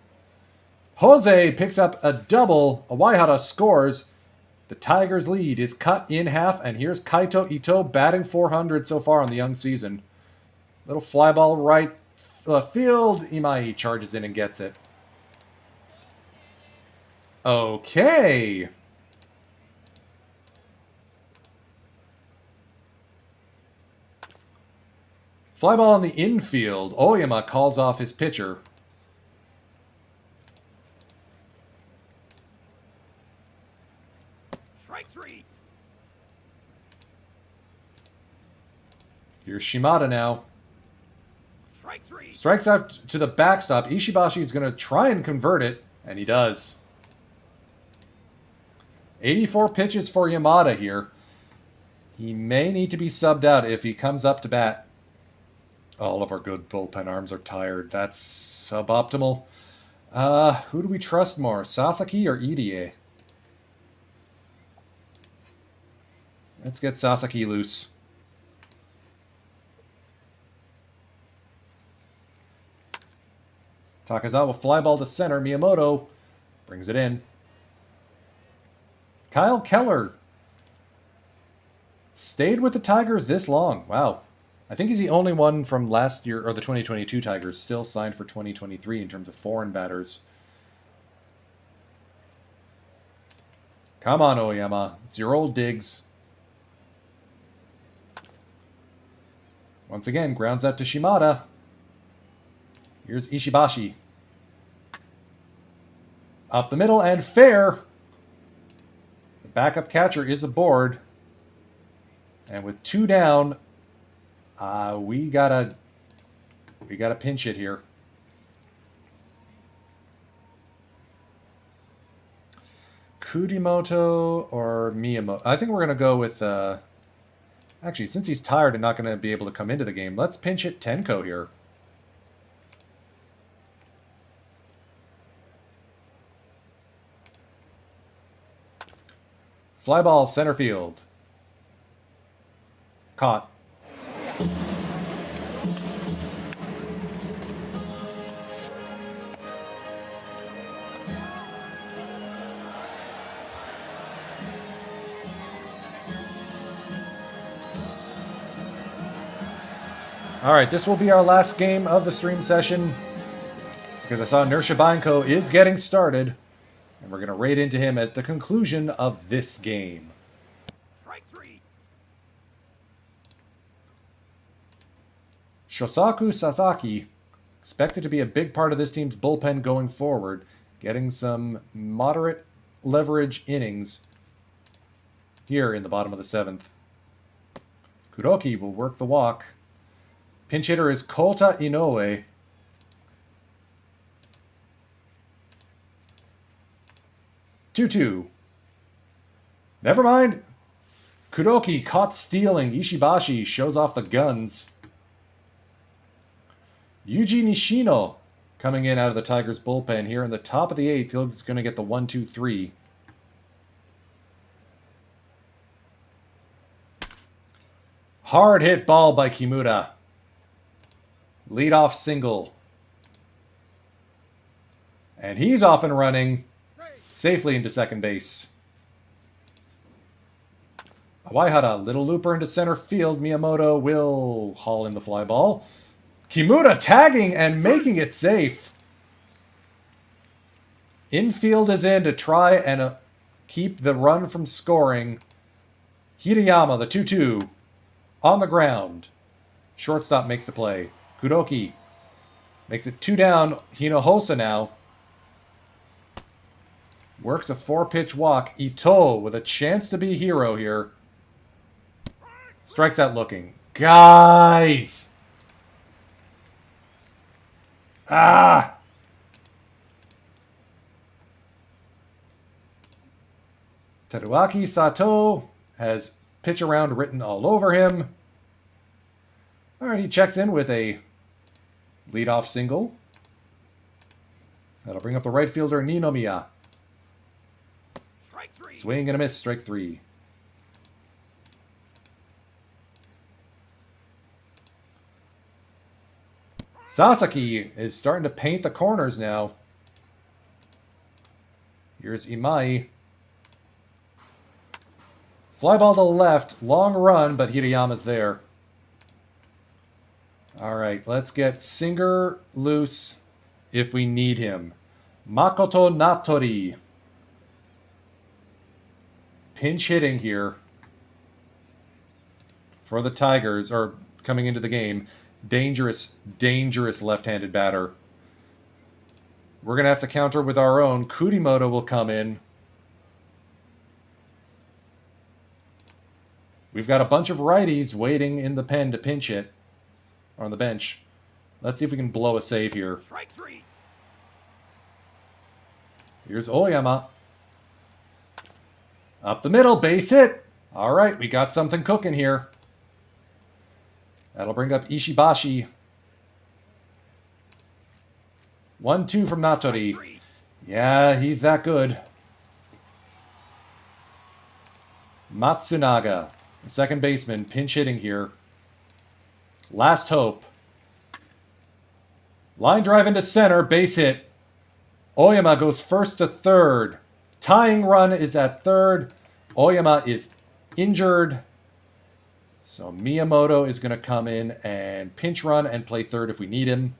Jose picks up a double. Awaihara scores. The Tigers' lead is cut in half, and here's Kaito Ito batting 400 so far on the young season. Little fly ball right field. Imai charges in and gets it. Okay. Fly ball on the infield. Oyama calls off his pitcher. Strike 3. Here's Shimada now. Strike 3. Strikes out to the backstop. Ishibashi is going to try and convert it, and he does. 84 pitches for Yamada here. He may need to be subbed out if he comes up to bat. All of our good bullpen arms are tired. That's suboptimal. Who do we trust more, Sasaki or Irie? Let's get Sasaki loose. Takazawa fly ball to center. Miyamoto brings it in. Kyle Keller stayed with the Tigers this long. Wow. I think he's the only one from last year, or the 2022 Tigers, still signed for 2023 in terms of foreign batters. Come on, Oyama. It's your old digs. Once again, grounds out to Shimada. Here's Ishibashi. Up the middle and fair. The backup catcher is aboard. And with 2 down, we gotta pinch it here. Kudimoto or Miyamoto? I think we're gonna go with. Actually, since he's tired and not gonna be able to come into the game, let's pinch hit Tenko here. Fly ball center field. Caught. All right, this will be our last game of the stream session because I saw Nershabanko is getting started, and we're going to raid into him at the conclusion of this game. Strike 3. Shosaku Sasaki, expected to be a big part of this team's bullpen going forward, getting some moderate leverage innings here in the bottom of the 7th. Kuroki will work the walk. Pinch hitter is Kota Inoue. Two. Never mind. Kuroki caught stealing. Ishibashi shows off the guns. Yuji Nishino coming in out of the Tigers bullpen here in the top of the 8th. He's going to get the 1-2-3. Hard hit ball by Kimura. Leadoff single. And he's off and running safely into second base. Awaihara, little looper into center field. Miyamoto will haul in the fly ball. Kimura tagging and making it safe. Infield is in to try and keep the run from scoring. Hirayama, the 2-2, on the ground. Shortstop makes the play. Kuroki makes it 2 down. Hinojosa now works a 4-pitch walk. Ito with a chance to be a hero here. Strikes out looking. Guys! Ah! Teruaki Sato has pitch around written all over him. All right, he checks in with a leadoff single. That'll bring up the right fielder, Ninomiya. Strike 3. Swing and a miss, strike 3. Sasaki is starting to paint the corners now. Here's Imai. Fly ball to the left. Long run, but Hirayama's there. All right, let's get Singer loose if we need him. Makoto Natori. Pinch hitting here for the Tigers, or coming into the game. Dangerous left-handed batter. We're going to have to counter with our own. Kudimoto will come in. We've got a bunch of righties waiting in the pen to pinch hit. Or on the bench. Let's see if we can blow a save here. Strike 3. Here's Oyama. Up the middle, base hit. All right, we got something cooking here. That'll bring up Ishibashi. 1-2 from Natori. Yeah, he's that good. Matsunaga, the second baseman, pinch hitting here. Last hope. Line drive into center, base hit. Oyama goes first to third. Tying run is at third. Oyama is injured. So Miyamoto is going to come in and pinch run and play third if we need him.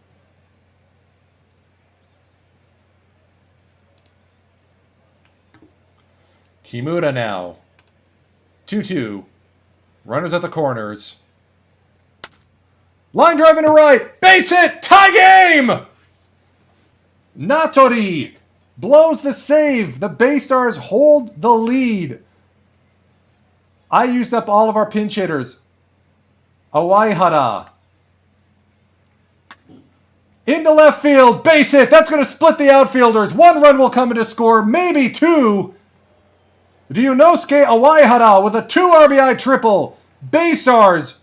Kimura now. 2-2. Runners at the corners. Line drive into right. Base hit. Tie game! Natori blows the save. The Bay Stars hold the lead. I used up all of our pinch hitters. Awaihara. Into left field. Base hit. That's going to split the outfielders. One run will come into score. Maybe two. Ryunosuke Awaihara with a 2 RBI triple. Bay Stars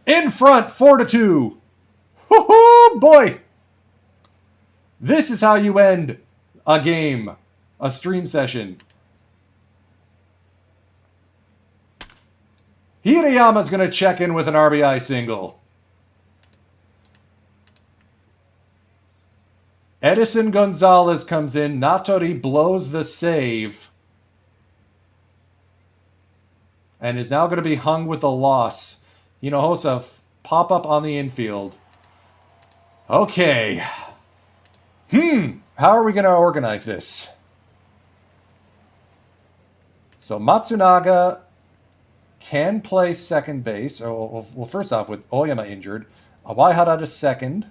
in front 4-2. Woohoo, boy. This is how you end a game, a stream session. Hirayama's going to check in with an RBI single. Edison Gonzalez comes in. Natori blows the save. And is now going to be hung with the loss. Hinojosa pop up on the infield. Okay. How are we going to organize this? So Matsunaga can play second base. Well, first off, with Oyama injured, Awaihara to second.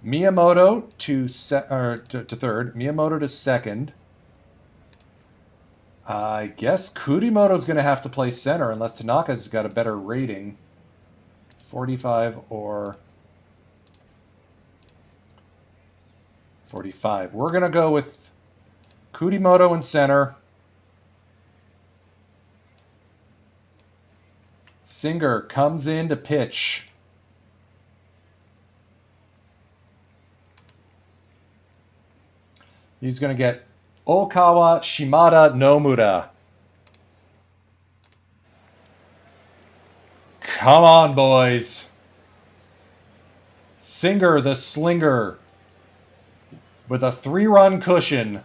Miyamoto to third. Miyamoto to second. I guess Kurimoto's going to have to play center unless Tanaka's got a better rating. 45 or 45. We're going to go with Kurimoto in center. Singer comes in to pitch. He's going to get Okawa, Shimada, Nomura. Come on, boys. Singer, the slinger, with a 3-run cushion.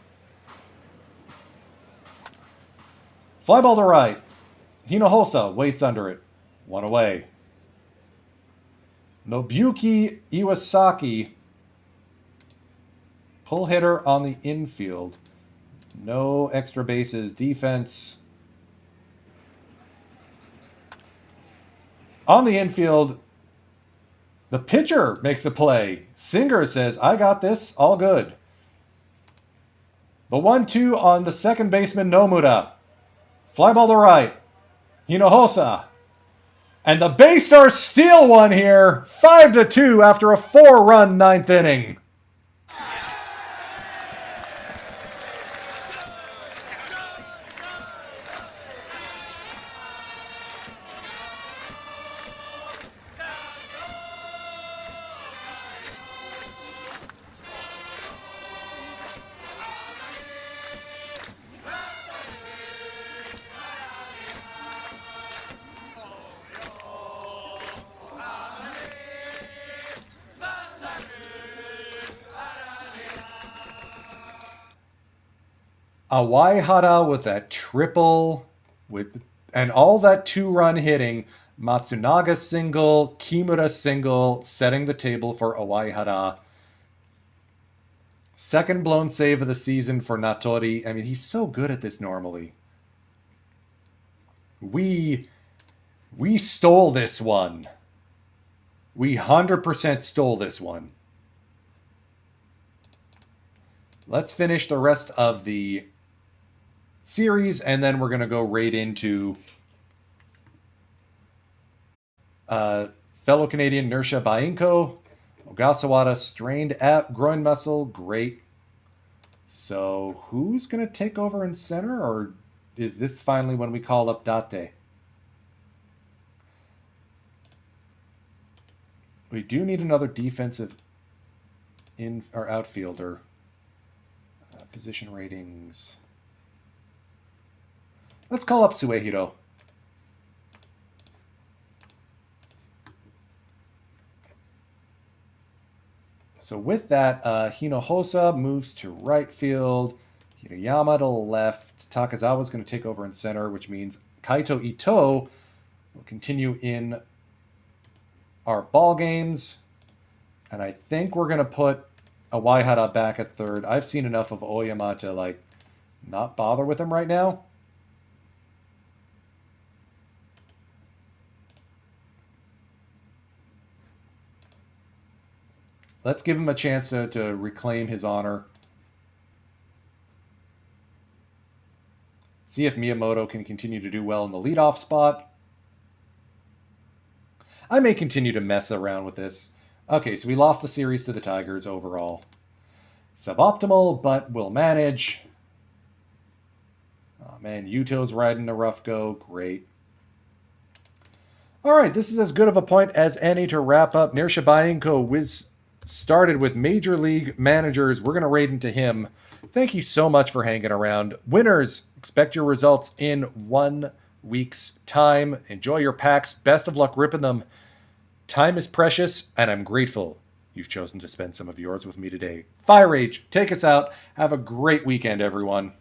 Fly ball to right. Hinojosa waits under it. 1 away. Nobuyuki Iwasaki, pull hitter on the infield. No extra bases. Defense. On the infield, the pitcher makes the play. Singer says, I got this. All good. The 1-2 on the second baseman, Nomura. Fly ball to right. Hinojosa. And the Bay Stars steal one here. 5-2 after a 4-run 9th inning. Awaihara with that triple, and all that 2-run hitting. Matsunaga single, Kimura single, setting the table for Awaihara. Second blown save of the season for Natori. I mean, he's so good at this normally. We stole this one. We 100% stole this one. Let's finish the rest of the series, and then we're going to go right into fellow Canadian Nersha Bainko. Ogasawara strained groin muscle. Great. So who's going to take over in center, or is this finally when we call up Date? We do need another defensive or outfielder. Position ratings. Let's call up Suehiro. So with that, Hinohosa moves to right field. Hirayama to left. Takazawa's going to take over in center, which means Kaito Ito will continue in our ball games. And I think we're going to put a Waihara back at third. I've seen enough of Oyama to, not bother with him right now. Let's give him a chance to reclaim his honor. See if Miyamoto can continue to do well in the leadoff spot. I may continue to mess around with this. Okay, so we lost the series to the Tigers overall. Suboptimal, but we'll manage. Oh man, Yuto's riding a rough go. Great. All right, this is as good of a point as any to wrap up. Nair Shibayenko started with Major League Managers. We're going to raid into him. Thank you so much for hanging around. Winners, expect your results in 1 week's time. Enjoy your packs. Best of luck ripping them. Time is precious, and I'm grateful you've chosen to spend some of yours with me today. Firage, take us out. Have a great weekend, everyone.